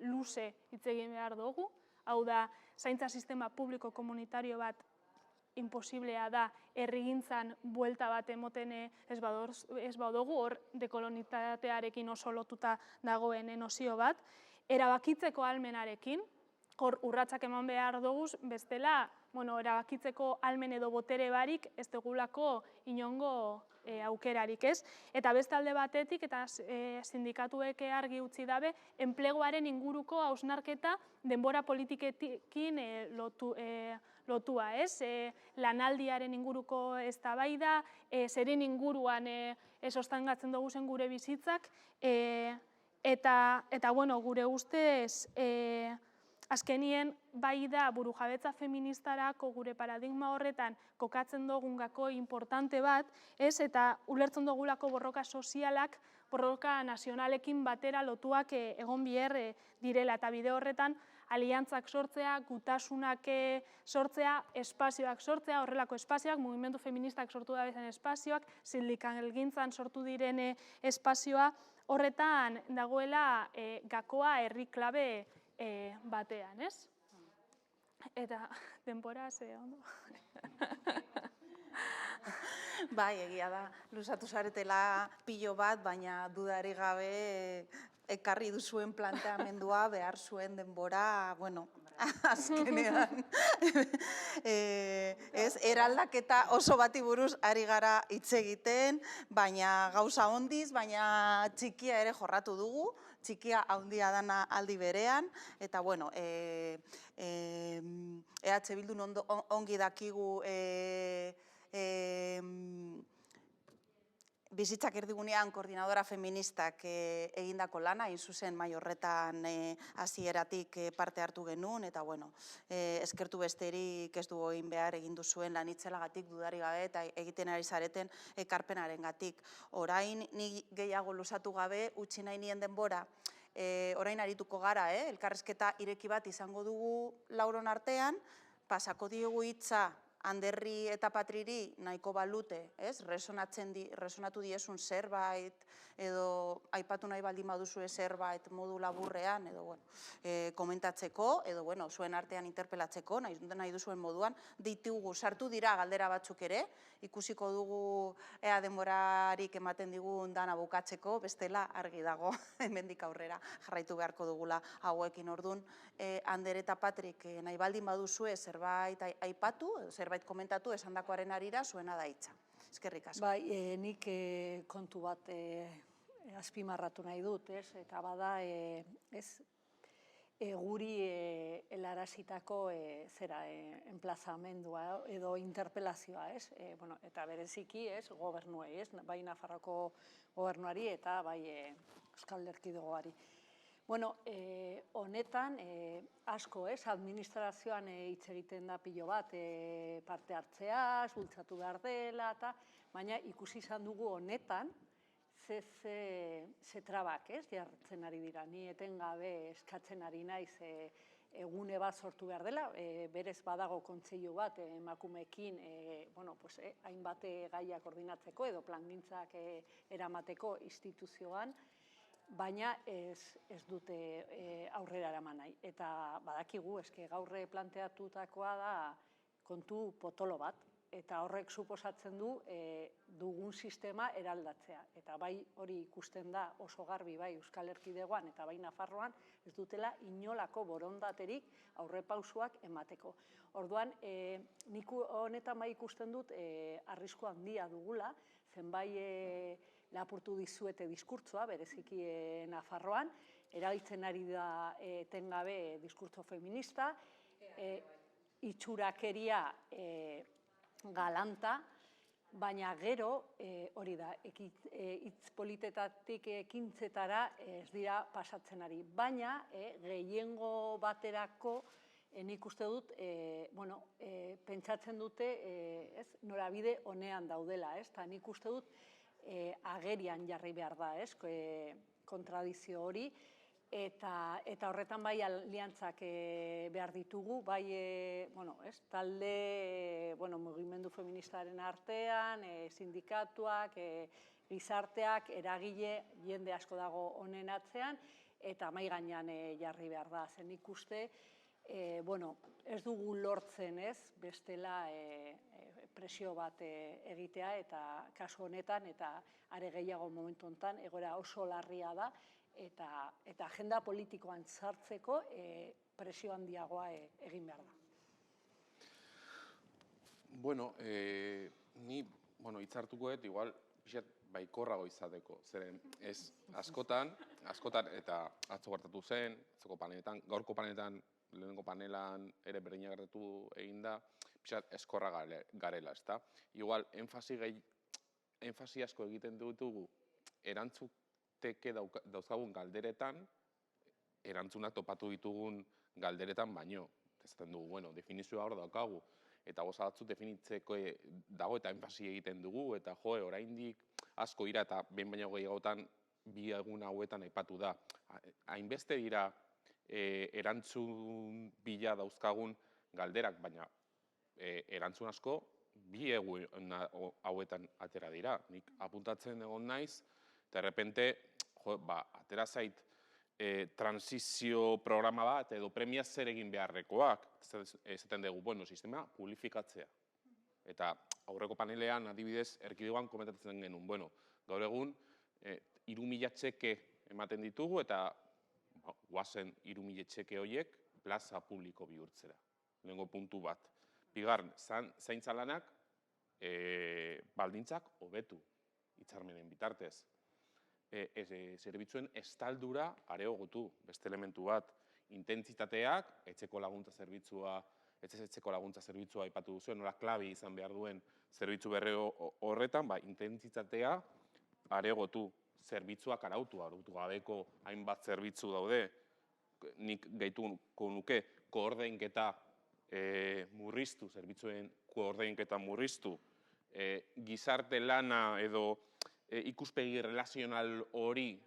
luze hitz egin behar dugu, hau da, zaintza sistema publiko komunitario bat imposiblea da herrigintzan buelta bat emoten ez badugu, hor dekolonitatearekin oso lotuta dagoen nozio bat, erabakitzeko ahalmenarekin, hor urratsak eman behar dugu, bestela, erabakitzeko ahalmen edo botere barik ez dugulako inongo aukerarik, ez? Eta beste alde batetik, eta sindikatuek argi utzi dabe, enpleguaren inguruko hausnarketa denbora politikekin lotua, ez? Lanaldiaren inguruko eztabaida, zeren inguruan sostengatzen dugu zen gure bizitzak, eta gure ustez, azkenien bai da burujabetza feministarako gure paradigma horretan kokatzen dugun gako importante bat, ez? Eta ulertzen dugulako borroka sozialak, borroka nazionalekin batera lotuak egon behar direla, eta bide horretan aliantzak sortzea, gutasunak sortzea, espazioak sortzea, horrelako espazioak, mugimendu feministak sortu da bezan espazioak, sindikalgintzan sortu diren espazioa, horretan dagoela gakoa herri klabe batean, ez? Eta denbora ondo. Bai, egia da, luzatu zaretela pilo bat, baina dudarik gabe ekarri duzuen planteamendua behar zuen denbora, azkenean, eraldaketa oso bati buruz ari gara hitz egiten, baina gauza ondiz, baina txikia ere jorratu dugu, txikia handia dana aldi berean, eta EH Bildun ongi dakigu bizitzak erdigunean koordinadora feministak egindako lana, hain zuzen mai horretan hasieratik parte hartu genuen, eta eskertu besterik ez dugu egin behar egin duzuen lanitzelagatik dudari gabe eta egiten ari zareten ekarpenarengatik. Orain ni gehiago luzatu gabe utzi nahi nien denbora orain arituko gara, elkarrizketa ireki bat izango dugu lauron artean, pasako diogu hitza Anderri eta Patriri nahiko balute, resonatu diesun zerbait, edo aipatu nahi baldin baduzue zerbait modu laburrean, edo komentatzeko, edo zuen artean interpelatzeko, nahi duzuen moduan, ditugu, sartu dira galdera batzuk ere, ikusiko dugu ea denborarik ematen digun dana bukatzeko, bestela argi dago, hemendik aurrera jarraitu beharko dugula hauekin. Ordun, Ander eta Patrik nahi baldin baduzue zerbait aipatu, zerbait komentatu esandakoaren arira, zuena da hitza. Eskerrik asko. Bai, nik kontu bat azpimarratu nahi dut, eta bada, guri helarazitako enplazamendua edo interpelazioa, eta bereziki gobernuei, bai Nafarroako gobernuari eta bai Euskal Erkidegoari. Honetan, asko, administrazioan hitz egiten da pilo bat, parte hartzea, bultzatu behar dela, baina ikusi izan dugu honetan, ze trabak jartzen ari dira. Ni etengabe eskatzen ari naiz egune bat sortu behar dela, berez badago kontseilu bat emakumeekin hainbat gaiak koordinatzeko edo plangintzak eramateko instituzioan, baina ez dute aurrera eraman nahi. Eta badakigu, gaur planteatutakoa da kontu potolo bat, eta horrek suposatzen du dugun sistema eraldatzea. Eta bai hori ikusten da oso garbi bai Euskal Erkidegoan eta bai Nafarroan ez dutela inolako borondaterik aurrepausoak emateko. Orduan, nik honetan bai ikusten dut arrisku handia dugula, zenbait lapurtu dizuete diskurtsoa, bereziki Nafarroan, erabiltzen ari da etengabe diskurtso feminista, itxurakeria galanta, baina gero, hori da, hitz politetatik ekintzetara ez dira pasatzen ari. Baina, gehiengo baterako, nik uste dut, pentsatzen dute, norabide honean daudela, eta nik uste dut, agerian jarri behar da, kontradizio hori, eta horretan bai aliantzak behar ditugu, bai talde mugimendu feministaren artean, sindikatuak, gizarteak, eragile, jende asko dago honen atzean, eta mai gainean jarri behar da. Zen ikuste, ez dugu lortzen bestela presio bat egitea, eta kasu honetan, eta are gehiago momentu honetan, egoera oso larria da, eta agenda politikoan sartzeko presio handiagoa egin behar da. Ni hitzartukoet, igual, pixat baikorrago izateko. Zeren, askotan, eta atzo gertatu zen, gaurko panetan, lehenengo panelan ere berdina gertatu egin da, pixat eskorra garela, ezta? Igual, enfasi asko egiten ditugu, erantzuteke dauzkagun galderetan, erantzunak topatu ditugun galderetan baino. Ezaten dugu, definizioa hor daukagu, eta goza batzuk definitzeko dago eta enfasi egiten dugu, eta oraindik asko dira eta behin baino gehiagotan bi egun hauetan aipatu da. Hainbeste dira erantzun bila dauzkagun galderak, baina erantzun asko bi egun hauetan atera dira. Nik apuntatzen egon naiz, eta errepente, atera zait transizio programa bat edo premia zer egin beharrekoak, esaten dugu, sistema publifikatzea. Eta aurreko panelean, adibidez, erkidegoan komentatzen genuen, gaur egun, 3.000 txeke ematen ditugu, eta guazen 3.000 txeke horiek plaza publiko bihurtzera. Lehengo puntu bat. Bigarren, zaintza lanak baldintzak hobetu hitzarmenen bitartez. Zerbitzuen estaldura areagotu, beste elementu bat, intentsitateak, etxeko laguntza zerbitzua aipatu duzuen, nola klabi izan behar duen zerbitzu berri horretan, intentsitatea areagotu, zerbitzuak arautu gabeko hainbat zerbitzu daude, nik gehituko nuke koordainketa murriztu, zerbitzuen koordainketa murriztu, gizarte lana edo ikuspegi relazional hori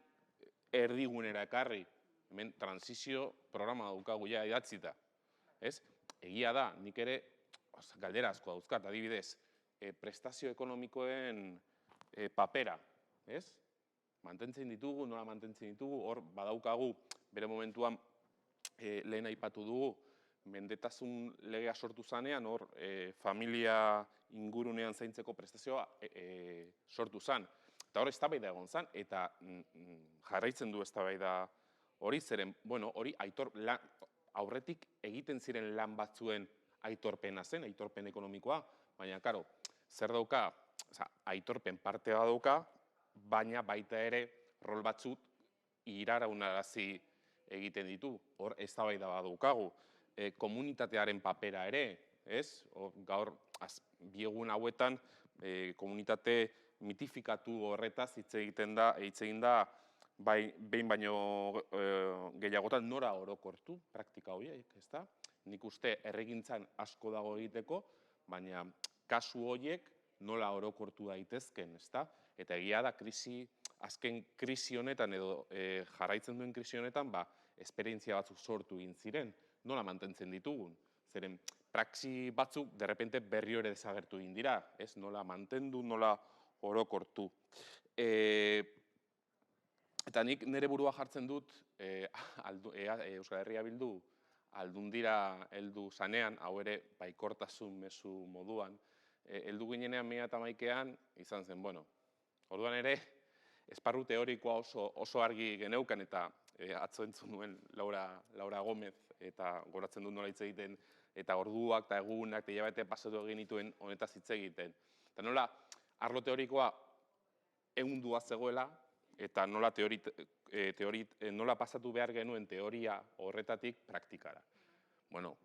erdigunera ekarri, hemen transizio programa daukagu ja idatzita. Ez? Egia da, nik ere galdera asko dauzkat, adibidez, prestazio ekonomikoen papera, ez? Mantentzen ditugu, nola mantentzen ditugu, hor badaukagu, bere momentuan lehen aipatu dugu, mendetasun legea sortu zanean, hor familia ingurunean zaintzeko prestazioa sortu zan. Eta hor eztabaida egon zan, eta jarraitzen du eztabaida hori zeren, bueno, hori aurretik egiten ziren lan batzuen aitorpena zen, aitorpen ekonomikoa, baina, karo, zer dauka, aitorpen partea dauka, baina baita ere rol batzut iraraunarazi egiten ditu. Hor eztabaida badaukagu. Komunitatearen papera ere, ez? Gaur, bi egun hauetan, komunitate mitifikatu horretaz hitz egin da, behin baino gehiagotan nora orokortu praktika horiek, ezta? Nik uste erregintzan asko dago egiteko, baina kasu horiek nola orokortu daitezken, ezta? Eta egia da azken krisi honetan edo jarraitzen duen krisi honetan, esperientzia batzuk sortu egin ziren, nola mantentzen ditugun. Zeren, praxi batzuk derrepente berriro ere desagertu egin dira, ez? Nola mantendu, nola orokortu. Eta nik nire burua jartzen dut, Euskal Herria Bildu aldundira heldu zanean, hau ere baikortasun mezu moduan, heldu ginenean 2011an izan zen, bueno, orduan ere, esparru teorikoa oso argi geneukan, eta atzo entzun nuen Laura Gomez, eta goratzen dut nola hitz egiten, eta orduak eta egunak, eta hilabete pasatu egin dituen honetaz hitz egiten. Eta nola, arlo teorikoa ehundua zegoela, eta nola pasatu behar genuen teoria horretatik praktikara. Bueno,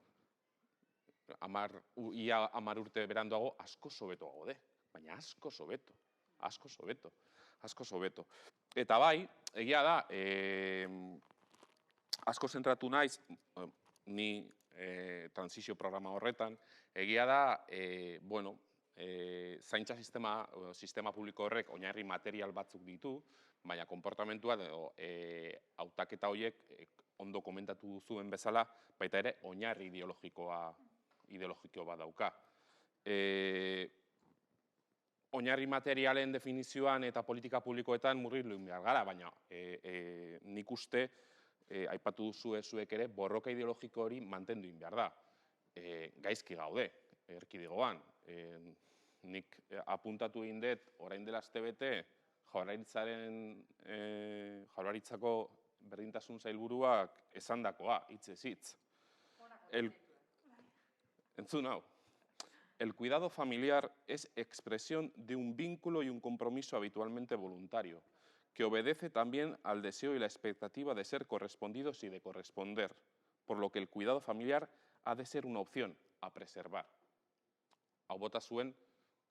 ia 10 urte beranduago asko sobeto gaude, baina asko sobeto. Eta bai, egia da, asko zentratu naiz, ni transizio programa horretan, egia da, bueno, zaintza sistema publiko horrek oinarri material batzuk ditu, baina konportamentua hautaketa horiek ondo komentatu duzuen bezala, baita ere oinarri ideologiko bat dauka. Oinarri materialen definizioan eta politika publikoetan murgildu behar gara, baina nik uste, aipatu duzue zuek ere, borroka ideologiko hori mantendu behar da. Gaizki gaude, erkidegoan. Nik apuntatu egin dut, orain dela astebete, Jaurlaritzako berdintasun sailburuak esandakoa, hitzez hitz. Entzun hau. El cuidado familiar es expresión de un vínculo y un compromiso habitualmente voluntario, que obedece también al deseo y la expectativa de ser correspondidos y de corresponder, por lo que el cuidado familiar ha de ser una opción a preservar. Hau bota zuen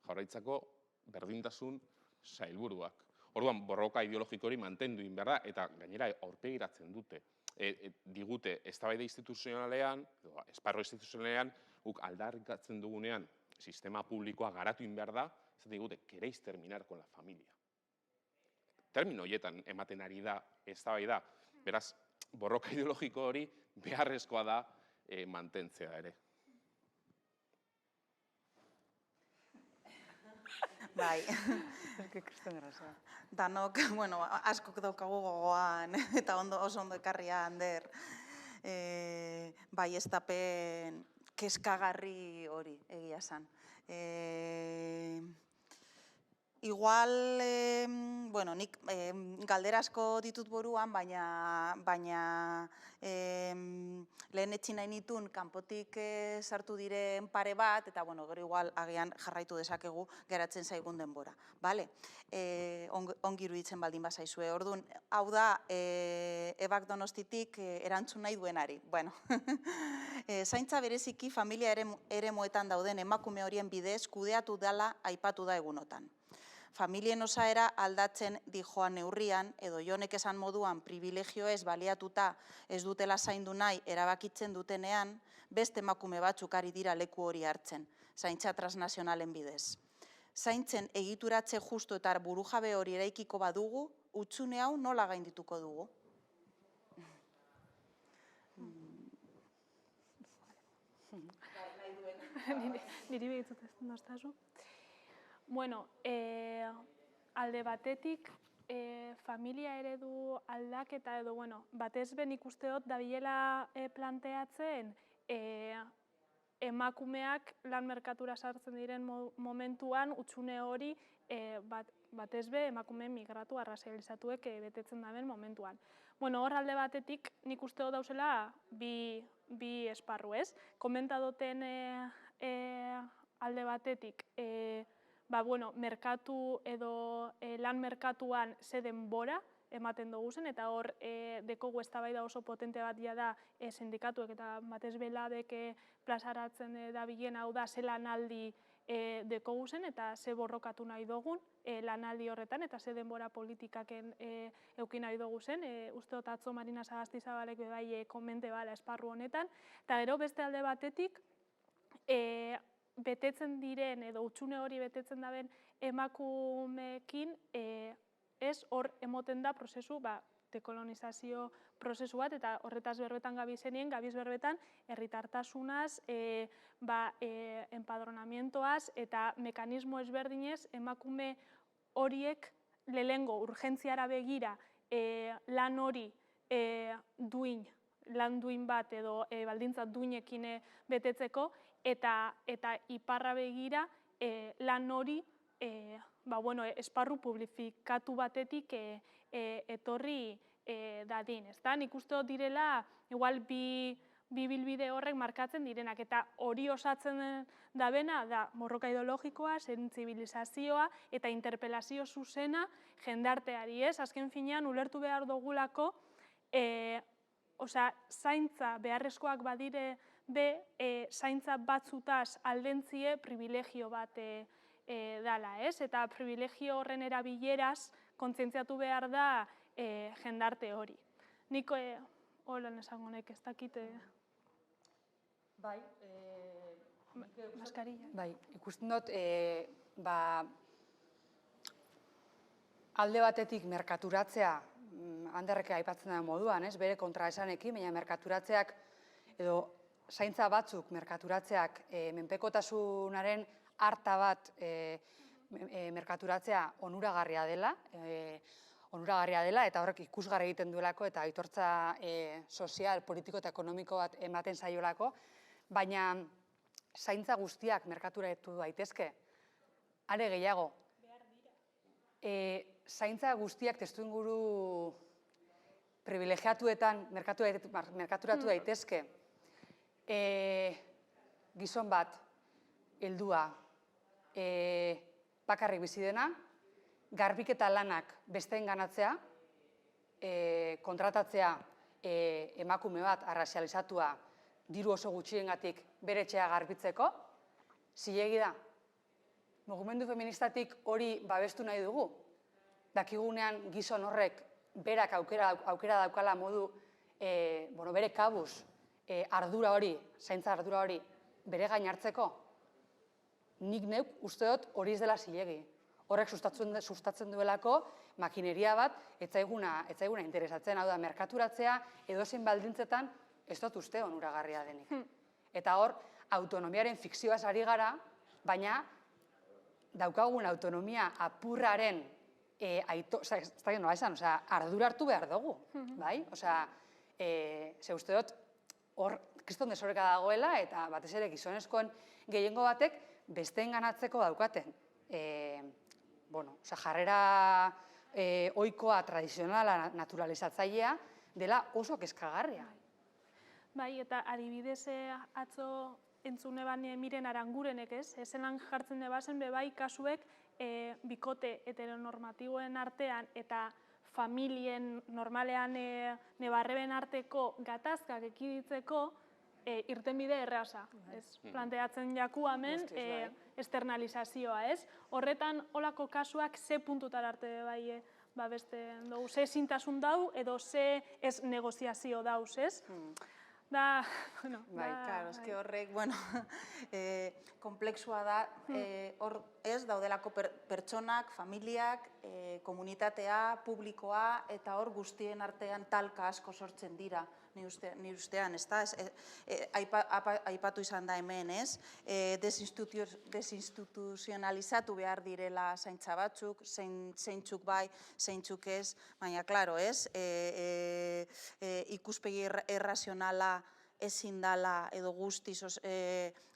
Jaurlaritzako berdintasun sailburuak. Orduan, borroka ideologiko hori mantendu egin behar da, eta gainera aurpegiratzen digute eztabaida instituzionalean, esparru instituzionalean, guk aldarrikatzen dugunean sistema publikoa garatu egin behar da, ez digute, queréis terminar con la familia. Termino horietan ematen ari da eztabaida, beraz, borroka ideologiko hori beharrezkoa da mantentzea ere. Bai. Danok, bueno, askok daukagu gogoan, eta oso ondo ekarria Ander. Bai, estapen keskagarri hori egia esan. Igual, bueno, nik galdera asko ditut buruan, baina lehen etxin nahi nitun kanpotik sartu diren pare bat, eta bueno, gero igual agian jarraitu dezakegu geratzen zaigun denbora. Bale? Ongi iruditzen baldin bazaizue. Orduan, hau da, Ebak Donostitik erantzun nahi duenari. Bueno, zaintza bereziki familia eremuetan dauden emakume horien bidez kudeatu dela aipatu da egunotan. Familien osaera aldatzen dijoan neurrian, edo Jonek esan moduan privilegioez baliatuta ez dutela zaindu nahi erabakitzen dutenean, beste emakume batzuk ari dira leku hori hartzen, zaintza transnazionalen bidez. Zaintzen egituratze justu eta burujabe hori eraikiko badugu, hutsune hau nola gaindituko dugu? niri behitzut ez nostazu. Bueno, alde batetik, familia eredu aldaketa edo, bueno, batez ben ikusteot dabilela planteatzen emakumeak lan merkatura sartzen diren momentuan utxune hori batez be emakume migratu arrazializatuek betetzen daben momentuan. Bueno, hor alde batetik nik usteot dauzela bi esparru, ez? Komentadoten alde batetik, merkatu edo lan merkatuan ze denbora ematen dugu zen, eta hor dekogu eztabaida oso potente bat da sindikatuek eta batez be labek plazaratzen dabilen hau da ze lanaldi dekogu zen eta ze borrokatu nahi dugun lanaldi horretan eta ze denbora politikaken eukin nahi dugu zen. Usteot atzo Marina Sagastizabalek bai komente bala esparru honetan, eta gero beste alde batetik betetzen diren edo utxune hori betetzen daben emakumeekin ez hor emoten da prozesu, dekolonizazio prozesu bat, eta horretaz berbetan gabiz berbetan, herritartasunaz, empadronamientoaz eta mekanismo ezberdinez emakume horiek lehengo urgentziara begira lan hori lan duin bat edo baldintza duinekin betetzeko, eta iparra begira lan hori esparru publifikatu batetik etorri dadin. Nik uste direla, igual bi bilbide horrek markatzen direnak, eta hori osatzen dabena da borroka ideologikoa, sentsibilizazioa eta interpelazio zuzena jendarteari, ez? Azken finean, ulertu behar dugulako, zaintza beharrezkoak badire zaintza batzutaz aldentzie privilegio bat dala, ez? Eta privilegio horren erabileraz kontzientziatu behar da jendarte hori. Nik holan esango nek ez dakite... Bai, maskarilla. Bai, ikusten dut, alde batetik merkaturatzea, handerreke aipatzen da moduan, ez, bere kontraesanekin, baina merkaturatzeak, edo zaintza batzuk merkaturatzeak menpekotasunaren harta bat merkaturatzea onuragarria dela, eta horrek ikusgarri egiten duelako eta aitortza sozial, politiko eta ekonomiko bat ematen zaiolako, baina zaintza guztiak merkaturatu daitezke, are gehiago. Zaintza guztiak testuinguru privilegiatuetan merkaturatu daitezke. Gizon bat, heldua, bakarrik bizi dena, garbiketa lanak besteen ganatzea, kontratatzea emakume bat arrazializatua diru oso gutxiengatik bere etxea garbitzeko, zilegi da. Mugimendu feministatik hori babestu nahi dugu. Dakigunean gizon horrek berak aukera daukala modu, bere kabuz, ardura hori, zaintza ardura hori bere gain hartzeko, nik neuk uste dut hori ez dela zilegi. Horrek sustatzen duelako makineria bat, ez zaiguna interesatzen, hau da, merkaturatzea edozein baldintzetan ez dut uste onuragarria denik. Eta hor, autonomiaren fikzioaz ari gara, baina daukagun autonomia apurraren ardura hartu behar dugu, bai? Ze uste dut, hor, kriston desoreka dagoela, eta batez ere gizonezkoen gehiengo batek besteen ganatzeko daukaten. Jarrera ohikoa, tradizionala, naturalizatzailea, dela oso kezkagarria. Bai, eta adibidez atzo entzune bane Miren Arangurenek, ez? Ezelan jartzen debazen bebai kasuek bikote heteronormatiboen artean eta familien normalean nebarreben arteko gatazkak ekiditzeko irtenbide erraza. Planteatzen jaku hemen externalizazioa, ez? Horretan, holako kasuak ze puntutar arte bai beste dugu, ze ezintasun dau edo ze ez negoziazio dauz, ez? Da, bueno... Bai, claro, eske horrek, bueno, komplexua da, hor ez daudelako pertsonak, familiak, komunitatea, publikoa, eta hor guztien artean talka asko sortzen dira. nire ustean, ez da, aipatu izan da hemen, ez, desinstituzionalizatu behar direla zaintza batzuk, zeintzuk bai, zeintzuk ez, baina, klaro, ez, ikuspegi errazionala ezin dala edo guztiz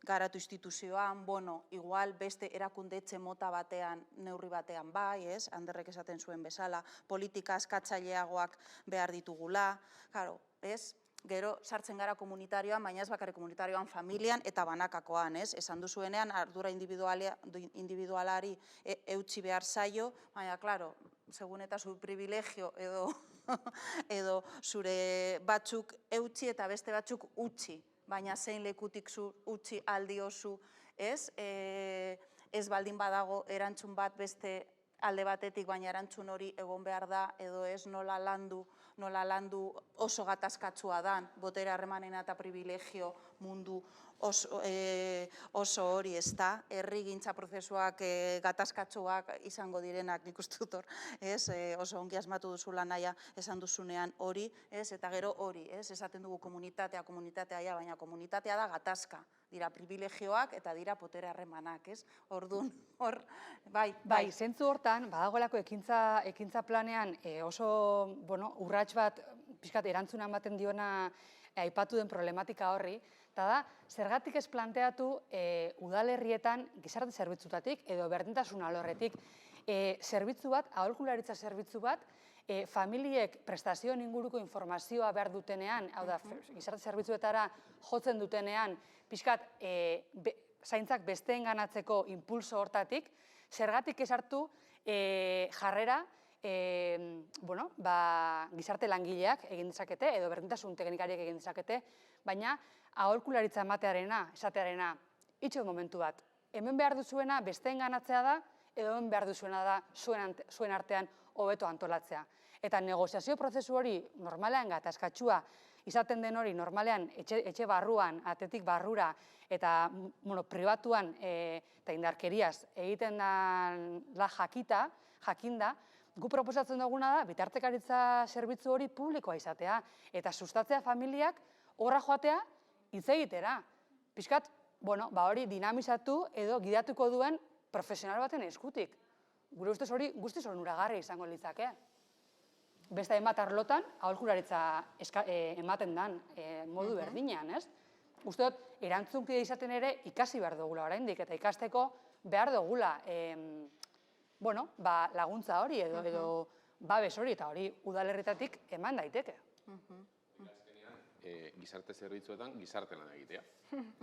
garatu instituzioan, bueno, igual beste erakundetxe mota batean, neurri batean bai, ez, Anderrek esaten zuen bezala, politika askatzaileagoak behar ditugula, claro, ez, gero sartzen gara komunitarioan, baina ez bakarrik komunitarioan, familian eta banakakoan, ez, esan duzuenean ardura individualari eutxi behar zaio, baina, claro, segun eta zu privilegio edo zure batzuk eutxi eta beste batzuk utxi, baina zein lekutik zu utxi aldiozu, ez? Ez baldin badago erantzun bat beste alde batetik, baina erantzun hori egon behar da, edo ez nola landu oso gatazkatsua dan, botere harremanena eta privilegio mundu oso hori, ez da, herrigintza prozesuak gatazkatsuak izango direnak, nik uste dut hor, oso ongi asmatu duzula nahia esan duzunean hori, eta gero hori, esaten dugu komunitatea, baina komunitatea da gatazka, dira privilegioak eta dira botere harremanak, orduan, hor, bai. Bai, zentzu hortan, badagoelako ekintza planean oso, urrats bat, pixkat erantzuna ematen diona aipatu den problematika horri, eta da, zergatik ez planteatu udalerrietan gizarte zerbitzutatik edo berdintasun alorretik zerbitzu bat, aholkularitza zerbitzu bat, familiek prestazioen inguruko informazioa behar dutenean, hau da, gizarte zerbitzuetara jotzen dutenean, pixkat zaintzak besteen ganatzeko impulso hortatik, zergatik ez hartu jarrera gizarte langileak egin dezakete, edo berdintasun teknikariak egin dezakete, baina aholkularitza esatearena, itxo momentu bat, hemen behar duzuena besteen ganatzea da, edo hemen behar duzuena da zuen artean hobeto antolatzea. Eta negoziazio prozesu hori normalean gatazkatsua izaten den hori normalean etxe barruan, atetik barrura, eta pribatuan eta indarkeriaz egiten da jakinda, gu proposatzen duguna da, bitartekaritza zerbitzu hori publikoa izatea, eta sustatzea familiak horra joatea hitz egitera. Piskat, hori dinamizatu edo gidatuko duen profesional baten eskutik. Gure ustez hori guztiz onuragarri izango litzake. Beste hainbat arlotan, aholkularitza ematen dan modu berdinean, ez? Uste dut, erantzunkide izaten ere ikasi behar dugula oraindik, eta ikasteko behar dugula laguntza hori edo babes hori, eta hori udalerritatik eman daiteke. Gizarte zerbitzuetan gizarte lan egitea.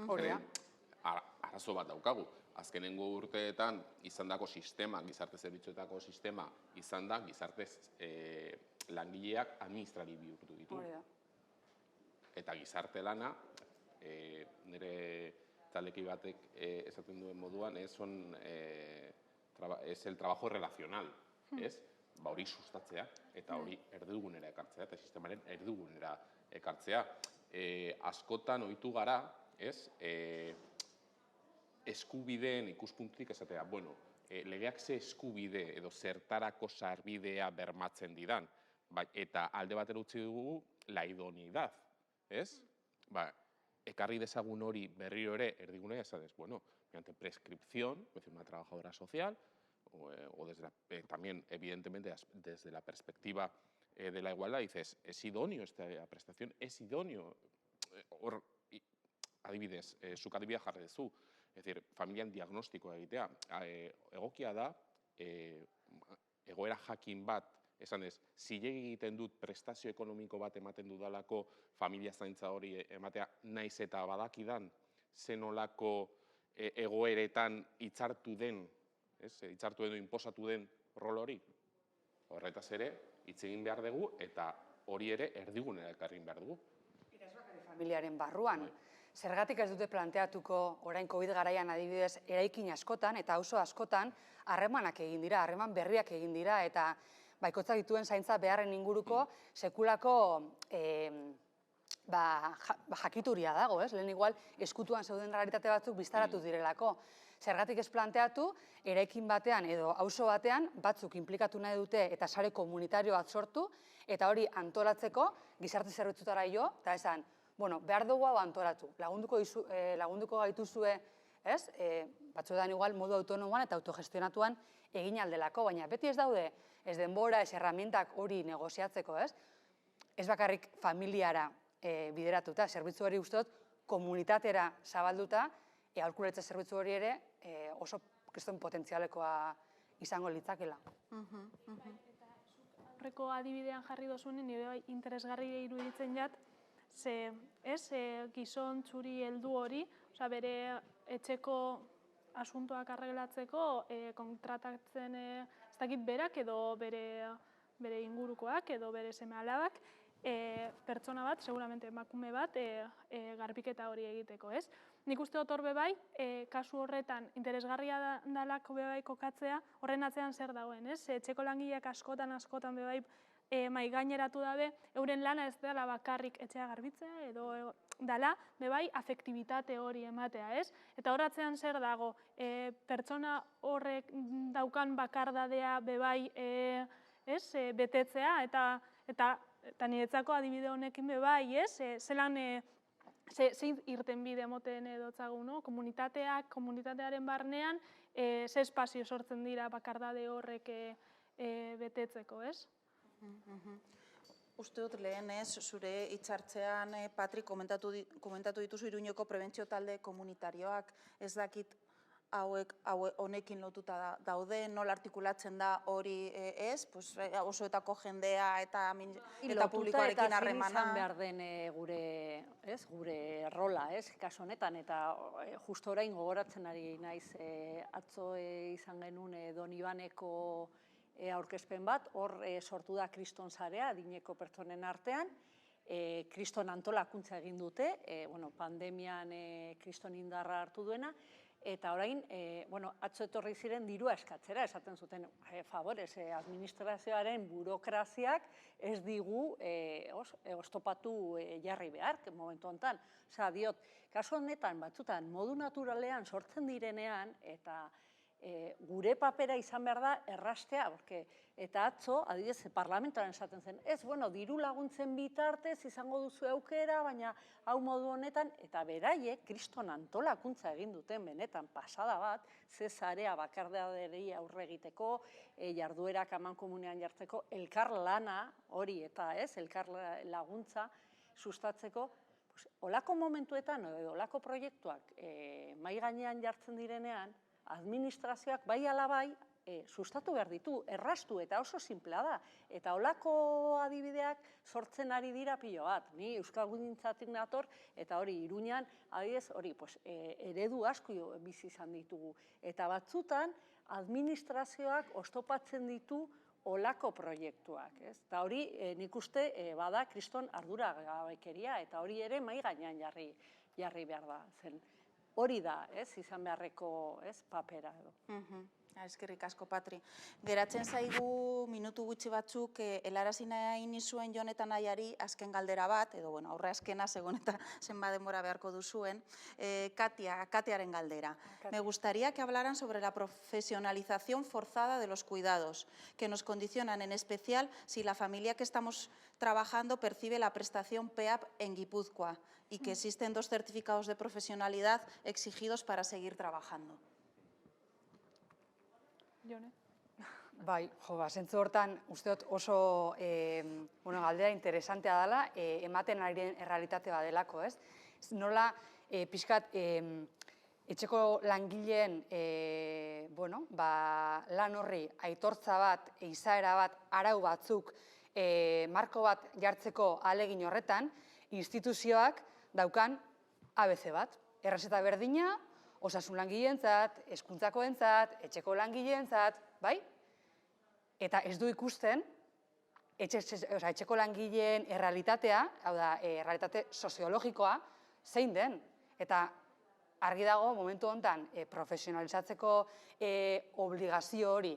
Hori da. Arazo bat daukagu. Azkenengo urteetan izandako sistema, gizarte zerbitzuetako sistema izan da, gizarte langileak administrari bihurtu ditu. Hori da. Eta gizarte lana, nire taleki batek esaten duen moduan, es el trabajo relacional, ez? Hori sustatzea, eta hori erdigunera ekartzea, eta sistemaren erdigunera ekartzea. Askotan ohitu gara, ez? Eskubideen ikuspuntutik esatea, legeak ze eskubide edo zertarako sarbidea bermatzen didan, eta alde batera utzi dugu la idoneidad, ez? Ekarri dezagun hori berriro ere erdigunea esadez, mediante prescripción, una trabajadora social, o también, evidentemente, desde la perspectiva de la igualdad, dices, es idóneo esta prestación, es idóneo, hor, adibidez, zuk adibidea jarri duzu, ez decir, familian diagnostikoa egitea, egokia da, egoera jakin bat, esan ez, zilegi egiten dut prestazio ekonomiko bat ematen dudalako familia zaintza hori ematea, naiz eta badakidan, zenolako egoeretan hitzartu den, hitzartu edo inposatu den rol hori. Horretaz ere, hitz egin behar dugu, eta hori ere erdigunera ekarri behar dugu. Eta ez bakarrik familiaren barruan. Zergatik ez dute planteatuko orain COVID garaian adibidez eraikin askotan eta auzo askotan harremanak egin dira, harreman berriak egin dira, eta baikoitzak dituen zaintza beharren inguruko sekulako jakituria dago, ez? Lehen igual eskutuan zeuden realitate batzuk biztaratu direlako. Zergatik ez planteatu, eraikin batean edo auzo batean batzuk inplikatu nahi dute eta sare komunitario bat sortu, eta hori antolatzeko gizarte zerbitzutara jo, eta esan, bueno, behar dugu hau antolatu, lagunduko gaituzue, ez? Batzuetan igual modu autonomoan eta autogestionatuan egin aldelako, baina beti ez daude, ez denbora, ez herramientak hori negoziatzeko, ez? Ez bakarrik familiara bideratuta, zerbitzu hori uste dut komunitatera zabalduta, aholkularitza zerbitzu hori ere oso kriston potentzialekoa izango litzakela. Aurreko adibidean jarri dozunen, nire interesgarri iruditzen jat, ze gizon txuri heldu hori, bere etxeko asuntoak arreglatzeko kontratatzen ez dakit berak edo bere ingurukoak edo bere seme-alabak, pertsona bat, seguramente emakume bat, garbiketa hori egiteko, ez? Nik uste dut hor bebai, kasu horretan interesgarria dalako bebai kokatzea, horren atzean zer dagoen, ez? Etxeko langileak askotan bebai maigaineratu dabe, euren lana ez dela bakarrik etxea garbitzea, edo dala bebai afektibitate hori ematea, ez? Eta hor atzean zer dago, pertsona horrek daukan bakardadea bebai betetzea, eta niretzako adibide honekin bebai, ez? Zelan zein irtenbide moten dotzagu, komunitatearen barnean, ze espazio sortzen dira bakardade horrek betetzeko, ez? Uste dut lehenez, zure hitzartzean, Patri, komentatu dituzu Iruñeko prebentzio talde komunitarioak, ez dakit hauek honekin lotuta daude, nola artikulatzen da hori ez, osoetako jendea eta publikoarekin harremana. Izan behar den gure rola, kasu honetan, eta justo orain gogoratzen ari naiz atzo izan genuen Donibaneko aurkezpen bat, hor sortu da kriston sarea, adineko pertsonen artean, kriston antolakuntza egin dute, pandemian kriston indarra hartu duena, eta orain, atzo etorri ziren dirua eskatzera, esaten zuten, favorez, administrazioaren burokraziak ez digu oztopatu jarri behar, momentu honetan. Osa, diot, kasu honetan, batzutan, modu naturalean sortzen direnean, eta gure papera izan behar da errastea, eta atzo, adibidez, parlamentoaren esaten zen, ez, diru laguntzen bitartez izango duzu aukera, baina hau modu honetan, eta beraiek, kriston antolakuntza egin duten benetan pasada bat, ze zarea bakardaderi aurre egiteko, jarduerak amankomunean jartzeko, elkar lana hori eta elkar laguntza sustatzeko, olako momentuetan, olako proiektuak mahai gainean jartzen direnean, administrazioak bai ala bai sustatu behar ditu, errastu, eta oso sinplea da. Eta holako adibideak sortzen ari dira pilo bat. Ni euskalgintzatik nator, eta hori Iruñan, adibidez, hori eredu asko bizi izan ditugu. Eta batzutan, administrazioak oztopatzen ditu holako proiektuak. Eta hori nik uste bada kriston arduragabekeria, eta hori ere mahai gainean jarri behar da zen. Hori da, izan beharreko papera edo. Eskerrik asko, Patri. Geratzen zaigu minutu gutxi batzuk helarazi nahi nizuen Jon eta Naiari azken galdera bat, edo aurre azkena segun eta zenbat denbora beharko duzuen, Katiaren galdera. Me gustaría que hablaran sobre la profesionalización forzada de los cuidados, que nos condicionan en especial si la familia que estamos trabajando percibe la prestación PEAP en Guipúzcoa y que existen 2 certificados de profesionalidad exigidos para seguir trabajando. Jone? Bai, zentzu hortan, uste dut oso galdera interesantea dela, ematen ari errealitate badelako, ez? Nola, pixkat, etxeko langileen lan horri aitortza bat, izaera bat, arau batzuk, marko bat jartzeko ahalegin horretan, instituzioak daukan ABC bat. Errezeta berdina, osasun langileentzat, hezkuntzakoentzat, etxeko langileentzat, bai? Eta ez du ikusten, etxeko langileen errealitatea, hau da, errealitate soziologikoa, zein den. Eta argi dago, momentu honetan, profesionalizatzeko obligazio hori,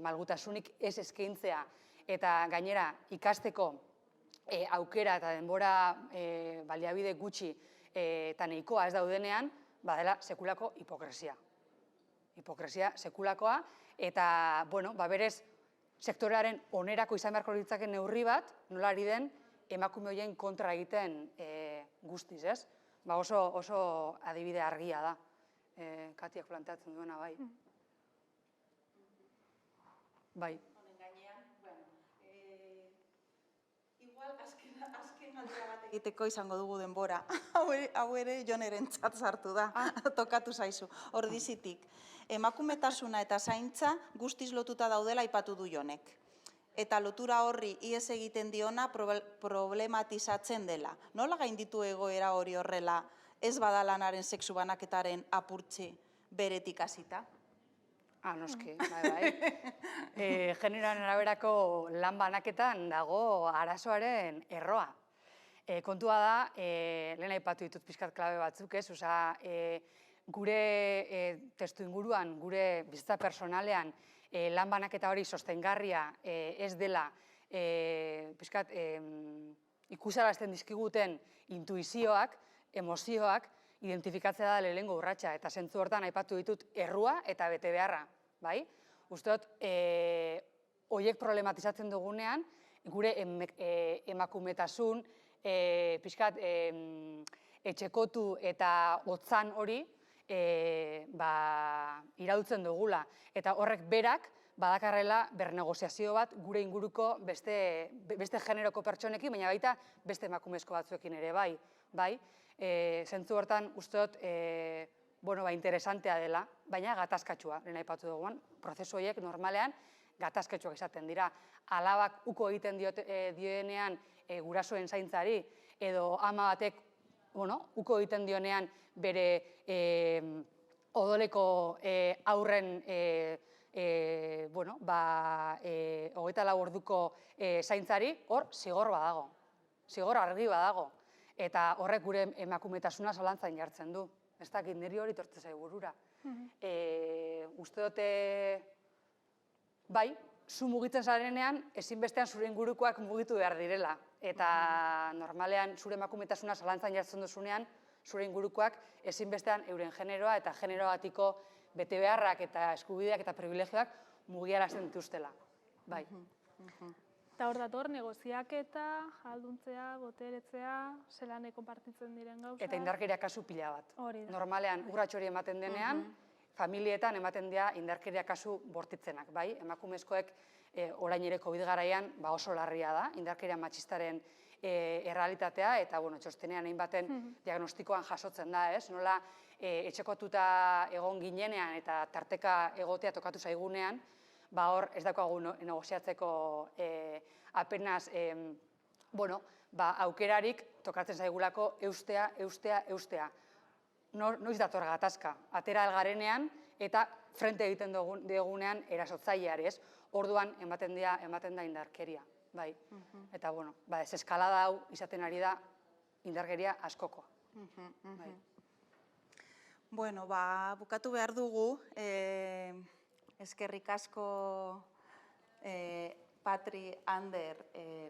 malgutasunik ez eskaintzea, eta gainera ikasteko aukera eta denbora baliabide gutxi eta nahikoa ez daudenean, badela sekulako hipokresia. Hipokresia sekulakoa, eta, bueno, berez, sektorearen onerako izan beharko litzaken neurri bat, nola ari den emakume horien kontra egiten guztiz, ez? Oso adibide argia da, Katiak planteatzen duena, bai. Bai. Honen gainean, igual azken aldea bat egiteko izango dugu denbora. Hau ere Jonerentzat sartu da, tokatu zaizu. Ordizitik, emakumetasuna eta zaintza guztiz lotuta daudela aipatu du Jonek. Eta lotura horri ihes egiten diona problematizatzen dela. Nola gainditu egoera hori horrela ez bada lanaren sexu banaketaren apurtzi beretik hasita? Noski, bai. Generoaren araberako lan banaketan dago arazoaren erroa. Kontua da, lehen aipatu ditut pixkat klabe batzuk, ez? Gure testu inguruan, gure bizitza personalean, lan banaketa hori sostengarria ez dela pixkat ikusarazten dizkiguten intuizioak, emozioak, identifikatzea da lehenengo urratsa, eta zentzu hortan aipatu ditut errua eta bete beharra, bai? Uste dut, horiek problematizatzen dugunean, gure emakumetasun, pixkat, etxekotu eta hotzan hori iraultzen dugula. Eta horrek berak badakarrela bernegoziazio bat gure inguruko beste generoko pertsonekin, baina baita beste emakumezko batzuekin ere bai. Zentzu hortan uste dut interesantea dela, baina gatazkatsua, lehen aipatu duguan, prozesu horiek normalean gatazkatsuak izaten dira. Alabak uko egiten dioenean gurasoen zaintzari, edo ama batek uko egiten dionean bere odoleko aurren 24 orduko zaintzari, hor zigor badago, zigor argi badago. Eta horrek gure emakumetasuna zalantzan jartzen du. Ez dakit, niri hori tortzen zaigu burura. Uste dute, bai, zu mugitzen zarenean, ezinbestean zure ingurukoak mugitu behar direla. Eta normalean zure emakumetasuna zalantzan jartzen duzunean, zure ingurukoak ezinbestean euren generoa eta generoatiko bete beharrak eta eskubideak eta privilegioak mugiarazten dituztela. Bai. Eta hor dator, negoziaketa, jalduntzea, boteretzea, zelan konpartitzen diren gauzak. Eta indarkeria kasu pila bat. Hori da. Normalean, urrats hori ematen denean, familietan ematen dira indarkeria kasu bortitzenak, bai? Emakumezkoek orain ere COVID garaian oso larria da, indarkeria matxistaren errealitatea, eta txostenean hainbaten diagnostikoan jasotzen da, ez? Nola etxekotuta egon ginenean eta tarteka egotea tokatu zaigunean, hor ez daukagu negoziatzeko apenas aukerarik tokatzen zaigulako eustea. Noiz dator gatazka, atera algarenean eta frente egiten dugunean erasotzaileari, ez? Orduan ematen da indarkeria, bai. Eta, ez eskalada hau izaten ari da indarkeria askokoa. Bukatu behar dugu, eskerrik asko Patri, Ander,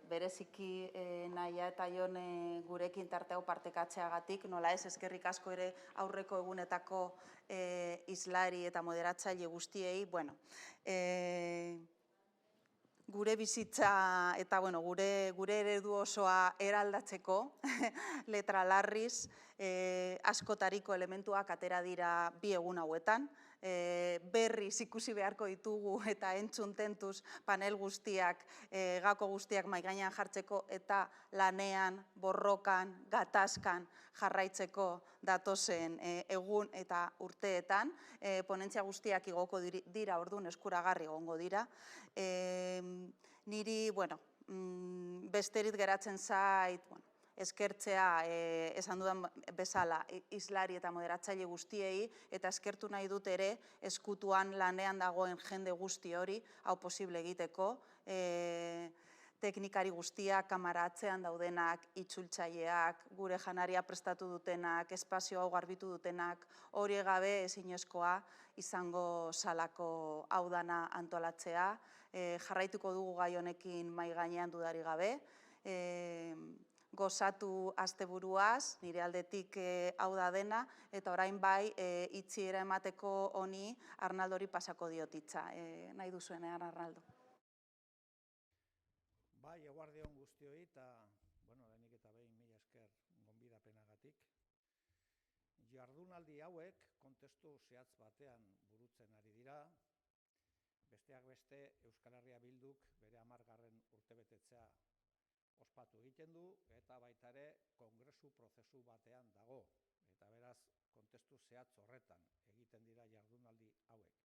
bereziki Naia eta Jone gurekin tarte hau partekatzeagatik, nola ez eskerrik asko ere aurreko egunetako hizlari eta moderatzaile guztiei, gure bizitza eta gure eredu osoa eraldatzeko letra larriz askotariko elementuak atera dira bi egun hauetan. Berriz ikusi beharko ditugu eta entzun tentuz panel guztiak, gako guztiak mahai gainean jartzeko eta lanean, borrokan, gatazkan jarraitzeko datozen egun eta urteetan. Ponentzia guztiak igoko dira, orduan eskuragarri egongo dira. Niri, besterit geratzen zait, eskertzea, esan dudan bezala, hizlari eta moderatzaile guztiei, eta eskertu nahi dut ere eskutuan lanean dagoen jende guzti hori, hau posible egiteko, teknikari guztiak, kamara atzean daudenak, itzultzaileak, gure janaria prestatu dutenak, espazio hau garbitu dutenak, hori gabe ezinezkoa izango salako hau dana antolatzea, jarraituko dugu gai honekin mahai gainean dudari gabe, gozatu asteburuaz, nire aldetik hau da dena, eta orain bai itxiera emateko honi Arnaldori pasako diotitza. Nahi duzuenean, Arnaldo. Bai, eguardion guztioi, eta, lehenik eta behin mila esker gonbidapenagatik. Jardunaldi hauek kontestu zehatz batean burutzen ari dira, besteak beste Euskal Herria Bilduk bere 10. urtebetetzea ospatu egiten du, eta baita ere kongresu prozesu batean dago, eta beraz kontestu zehatz horretan egiten dira jardunaldi hauek.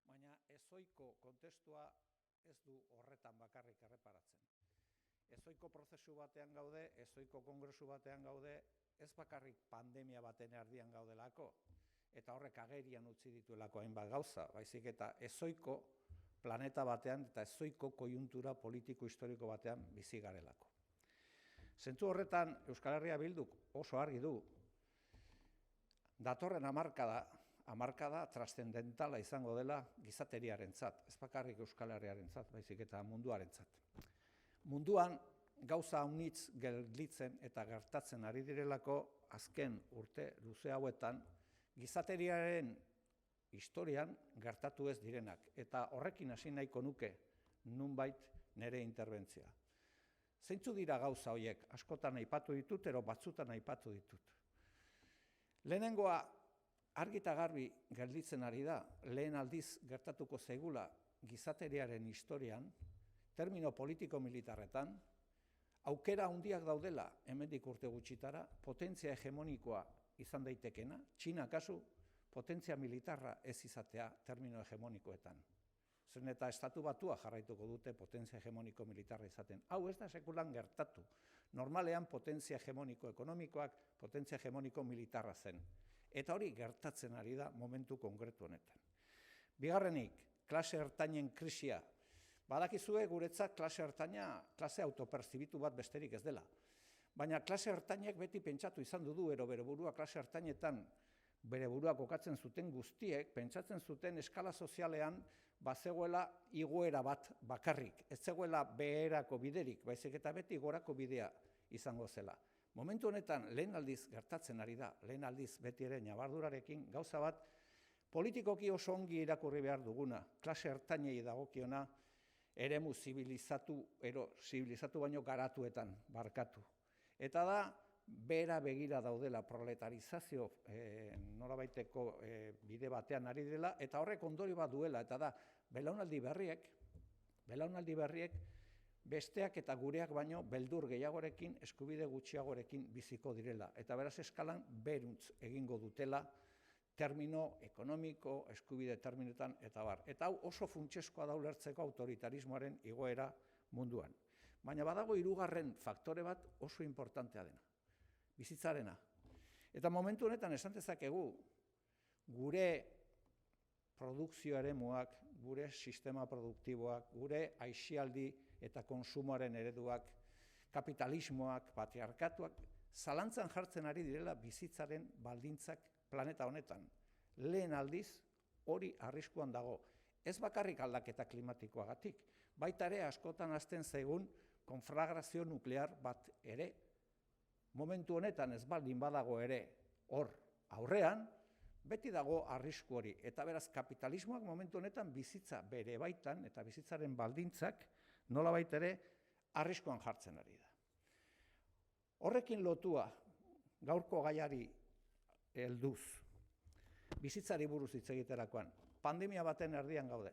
Baina ezohiko kontestua ez du horretan bakarrik erreparatzen. Ezohiko prozesu batean gaude, ezohiko kongresu batean gaude, ez bakarrik pandemia baten erdian gaudelako, eta horrek agerian utzi dituelako hainbat gauza, baizik eta ezohiko planeta batean eta ezohiko koiuntura politiko-historiko batean bizi garelako. Zentzu horretan, Euskal Herria Bilduk oso argi du, datorren hamarkada trascendentala izango dela gizateriarentzat, ez bakarrik Euskal Herriarentzat, baizik eta munduarentzat. Munduan gauza haunitz gelditzen eta gertatzen ari direlako azken urte luze hauetan gizateriaren historian gertatu ez direnak, eta horrekin hasi nahiko nuke nunbait nire interbentzioa. Zeintzu dira gauza horiek, askotan aipatu ditut, ero batzutan aipatu ditut. Lehenengoa argi eta garbi gelditzen ari da, lehen aldiz gertatuko zaigula gizateriaren historian, termino politiko-militarretan, aukera handiak daudela hemendik urte gutxitara, potentzia hegemonikoa izan daitekena, Txina kasu, potentzia militarra ez izatea termino hegemonikoetan. Zeren eta estatu batua jarraituko dute potentzia hegemoniko militarra izaten. Hau ez da sekulan gertatu. Normalean potentzia hegemoniko ekonomikoak, potentzia hegemoniko militarra zen. Eta hori gertatzen ari da momentu konkretu honetan. Bigarrenik, klase ertainen krisia. Badakizue guretzat klase ertaina, klase autoperzibitu bat besterik ez dela. Baina klase ertainek beti pentsatu izan dudu, ero bere burua klase ertainetan bere burua kokatzen zuten guztiek, pentsatzen zuten eskala sozialean bazegoela igoera bat bakarrik. Ez zegoela beherako biderik, baizik eta beti gorako bidea izango zela. Momentu honetan lehen aldiz gertatzen ari da, lehen aldiz beti ere ñabardurarekin gauza bat, politikoki oso ongi irakurri behar duguna, klase ertainei dagokiona, eremu zibilizatu baino garatuetan barkatu. Eta da, bera begira daudela proletarizazio nolabaiteko bide batean ari dela, eta horrek ondorio bat duela, eta da, belaunaldi berriek besteak eta gureak baino beldur gehiagorekin, eskubide gutxiagorekin biziko direla. Eta beraz eskalan beruntz egingo dutela, termino ekonomiko, eskubide terminoetan, eta bar. Eta hau oso funtseskoa da ulertzeko autoritarismoaren igoera munduan. Baina badago hirugarren faktore bat oso importantea dena. Bizitzarena. Eta momentu honetan esan dezakegu gure produkzio eremuak, gure sistema produktiboak, gure aisialdi eta konsumoaren ereduak, kapitalismoak, patriarkatuak, zalantzan jartzen ari direla bizitzaren baldintzak planeta honetan. Lehen aldiz hori arriskuan dago. Ez bakarrik aldaketa klimatikoagatik, baita ere askotan hasten zaigun konflagrazio nuklear bat ere. Momentu honetan ez baldin badago ere hor aurrean, beti dago arrisku hori. Eta beraz kapitalismoak momentu honetan bizitza bere baitan eta bizitzaren baldintzak nolabait ere arriskuan jartzen ari da. Horrekin lotua gaurko gaiari helduz, bizitzari buruz hitz egiterakoan, pandemia baten erdian gaude.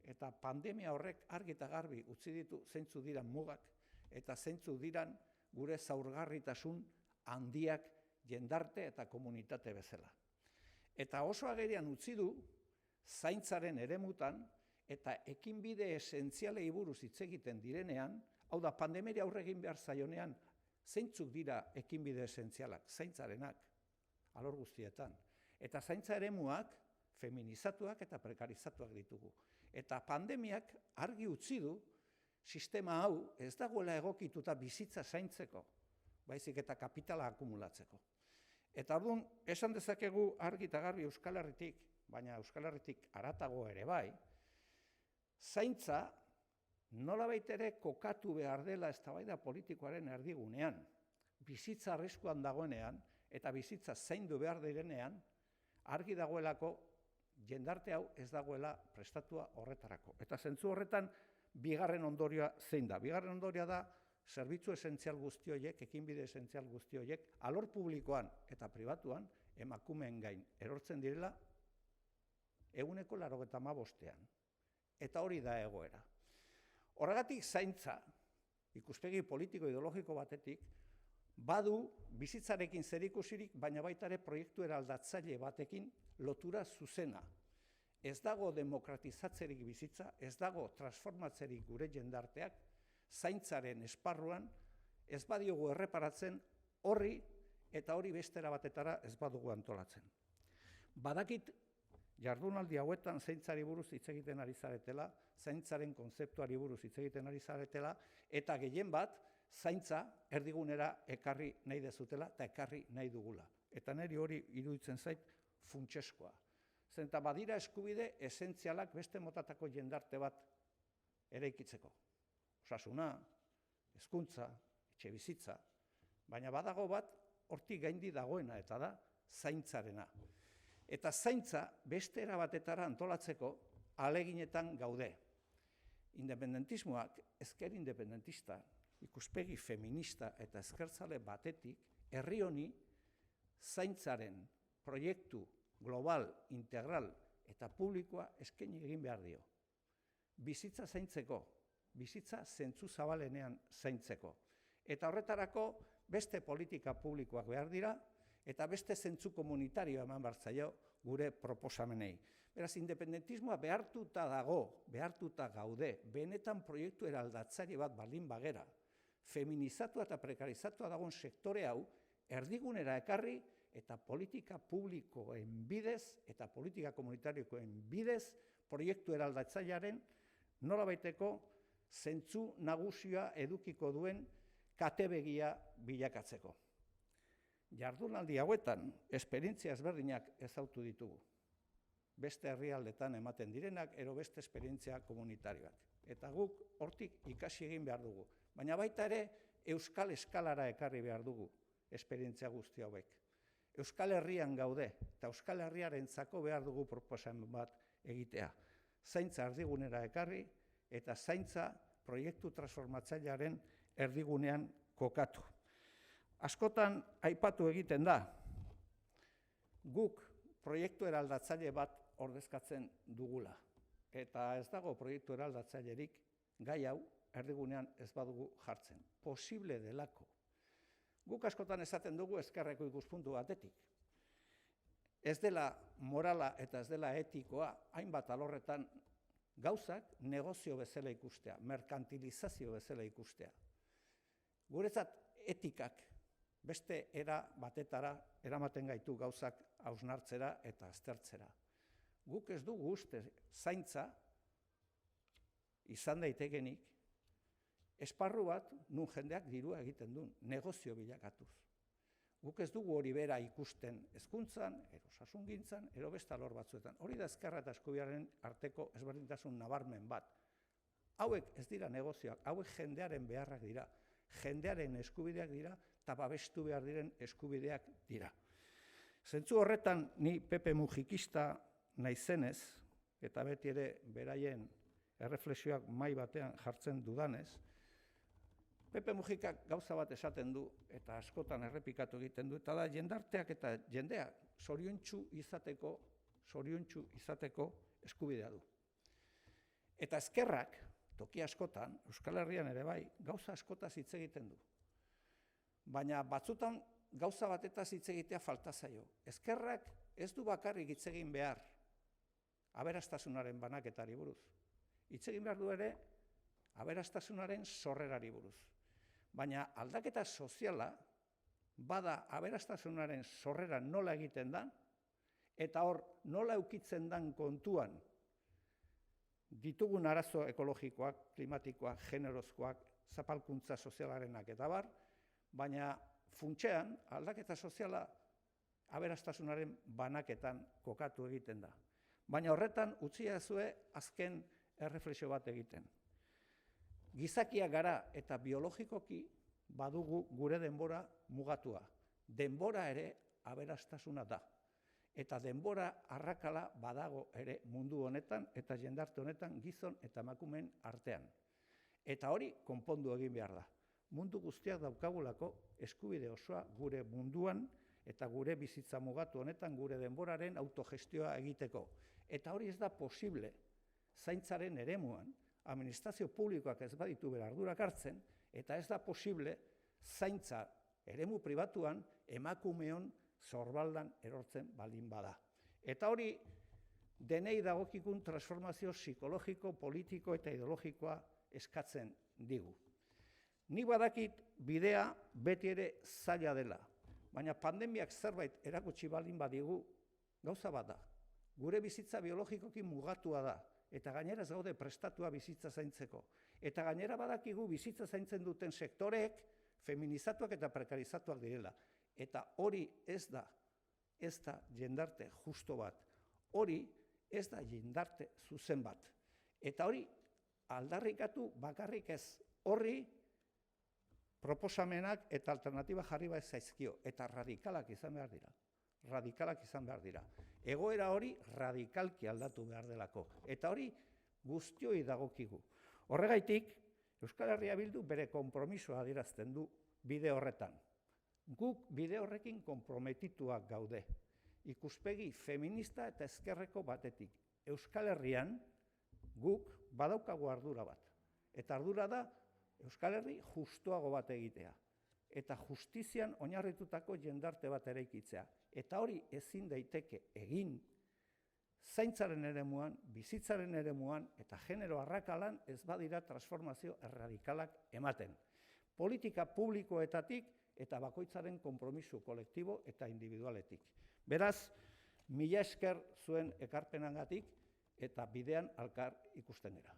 Eta pandemia horrek argi eta garbi utzi ditu zeintzu diran mugak eta zeintzu diran gure zaurgarritasun handiak jendarte eta komunitate bezala. Eta oso agerian utzi du zaintzaren eremutan eta ekinbide esentzialei buruz hitz egiten direnean, hau da pandemia aurre egin behar zaionean, zeintzuk dira ekinbide esentzialak, zaintzarenak, alor guztietan. Eta zaintza eremuak feminizatuak eta prekarizatuak ditugu. Eta pandemiak argi utzi du sistema hau ez dagoela egokituta bizitza zaintzeko, baizik eta kapitala akumulatzeko. Eta orduan, esan dezakegu argi eta garbi Euskal Herritik, baina Euskal Herritik haratago ere bai, zaintza nolabait ere kokatu behar dela eztabaida politikoaren erdigunean, bizitza arriskuan dagoenean eta bizitza zaindu behar direnean, argi dagoelako jendarte hau ez dagoela prestatua horretarako. Eta zentzu horretan, bigarren ondorioa zein da? Bigarren ondorioa da, zerbitzu esentzial guzti horiek, ekinbide esentzial guzti horiek, alor publikoan eta pribatuan, emakumeen gain erortzen direla, 95%. Eta hori da egoera. Horregatik zaintza, ikuspegi politiko-ideologiko batetik, badu bizitzarekin zerikusirik, baina baita ere proiektu eraldatzaile batekin lotura zuzena. Ez dago demokratizatzerik bizitza, ez dago transformatzerik gure jendarteak, zaintzaren esparruan, ez badiogu erreparatzen horri eta hori bestera batetara ez badugu antolatzen. Badakit jardunaldi hauetan zaintzari buruz hitz egiten ari zaretela, zaintzaren kontzeptuari buruz hitz egiten ari zaretela, eta gehien bat, zaintza erdigunera ekarri nahi dezutela eta ekarri nahi dugula. Eta niri hori iruditzen zait funtseskoa. Zenta badira eskubide esentzialak beste motatako jendarte bat eraikitzeko. Osasuna, hezkuntza, etxebizitza, baina badago bat hortik gaindi dagoena eta da zaintzarena. Eta zaintza beste era batetara antolatzeko ahaleginetan gaude. Independentismoak, ezker independentista, ikuspegi feminista eta ezkertzale batetik, herri honi zaintzaren proiektu global, integral eta publikoa eskaini egin behar dio. Bizitza zaintzeko, bizitza zentzu zabalenean zaintzeko. Eta horretarako beste politika publikoak behar dira, eta beste zentzu komunitarioa eman behar zaio gure proposamenei. Beraz, independentismoa behartuta dago, behartuta gaude, benetan proiektu eraldatzaile bat baldin bagera, feminizatua eta prekarizatua dagoen sektore hau, erdigunera ekarri eta politika publikoen bidez eta politika komunitarioen bidez proiektu eraldatzailearen nolabaiteko zentzu nagusia edukiko duen katebegia bilakatzeko. Jardunaldi hauetan, esperientzia ezberdinak ezautu ditugu. Beste herrialdetan ematen direnak, ero beste esperientzia komunitarioak. Eta guk hortik ikasi egin behar dugu. Baina baita ere, euskal eskalara ekarri behar dugu esperientzia guzti hauek. Euskal Herrian gaude, eta Euskal Herriarentzako behar dugu proposamen bat egitea. Zaintza erdigunera ekarri, eta zaintza proiektu transformatzailearen erdigunean kokatu. Askotan aipatu egiten da, guk proiektu eraldatzaile bat ordezkatzen dugula. Eta ez dago proiektu eraldatzailerik gai hau erdigunean ez badugu jartzen. Posible delako. Guk askotan esaten dugu ezkerreko ikuspuntu batetik. Ez dela morala eta ez dela etikoa, hainbat alorretan gauzak negozio bezala ikustea, merkantilizazio bezala ikustea. Guretzat etikak beste era batetara eramaten gaitu gauzak hausnartzera eta aztertzera. Guk ez dugu uste zaintza izan daitekenik esparru bat nun jendeak dirua egiten duen, negozio bilakatuz. Guk ez dugu hori bera ikusten hezkuntzan, ero osasungintzan, ero beste alor batzuetan. Hori da ezkerra eta eskubiaren arteko ezberdintasun nabarmen bat. Hauek ez dira negozioak, hauek jendearen beharrak dira, jendearen eskubideak dira, eta babestu behar diren eskubideak dira. Zentzu horretan, ni Pepe Mujikista naizenez, eta beti ere beraien erreflexioak mahai batean jartzen dudanez, Pepe Mujikak gauza bat esaten du, eta askotan errepikatu egiten du, eta da jendarteak eta jendea zoriontsu izateko eskubidea du. Eta ezkerrak, toki askotan, Euskal Herrian ere bai, gauza askotaz hitz egiten du. Baina batzutan gauza batetaz hitz egitea falta zaio. Ezkerrak ez du bakarrik hitz egin behar aberastasunaren banaketari buruz. Hitz egin behar du ere aberastasunaren sorrerari buruz. Baina aldaketa soziala bada aberastasunaren sorrera nola egiten da, eta hor nola eukitzen dan kontuan ditugun arazo ekologikoak, klimatikoak, generozkoak, zapalkuntza sozialarenak eta bar, baina funtsean aldaketa soziala aberastasunaren banaketan kokatu egiten da. Baina horretan utziazue azken erreflexio bat egiten. Gizakiak gara eta biologikoki badugu gure denbora mugatua. Denbora ere aberastasuna da. Eta denbora arrakala badago ere mundu honetan eta jendarte honetan gizon eta emakumeen artean. Eta hori konpondu egin behar da. Mundu guztiak daukagulako eskubide osoa gure munduan eta gure bizitza mugatu honetan gure denboraren autogestioa egiteko. Eta hori ez da posible zaintzaren eremuan, administrazio publikoak ez baditu bere ardurak hartzen, eta ez da posible zaintza eremu pribatuan emakumeon sorbaldan erortzen baldin bada. Eta hori denei dagokikun transformazio psikologiko, politiko eta ideologikoa eskatzen digu. Nik badakit bidea beti ere zaila dela, baina pandemiak zerbait erakutsi baldin badigu gauza bat da. Gure bizitza biologikoki mugatua da, eta gainera ez gaude prestatua bizitza zaintzeko. Eta gainera badakigu bizitza zaintzen duten sektoreek feminizatuak eta prekarizatuak direla. Eta hori ez da jendarte justo bat. Hori ez da jendarte zuzen bat. Eta hori aldarrikatu bakarrik ez. Horri proposamenak eta alternatiba jarri bat zaizkio. Eta radikalak izan behar dira. Radikalak izan behar dira. Egoera hori radikalki aldatu behar delako. Eta hori guztioi dagokigu. Horregaitik, Euskal Herria Bildu bere konpromisoa adierazten du bide horretan. Guk bide horrekin konprometituak gaude. Ikuspegi feminista eta ezkerreko batetik. Euskal Herrian guk badaukagu ardura bat. Eta ardura da Euskal Herri justuago bat egitea. Eta justizian oinarritutako jendarte bat eraikitzea. Eta hori ezin daiteke egin zaintzaren eremuan, bizitzaren eremuan eta genero arrakalan ez badira transformazio erradikalak ematen. Politika publikoetatik eta bakoitzaren konpromiso kolektibo eta individualetik. Beraz, mila esker zuen ekarpenagatik eta bidean elkar ikusten gara.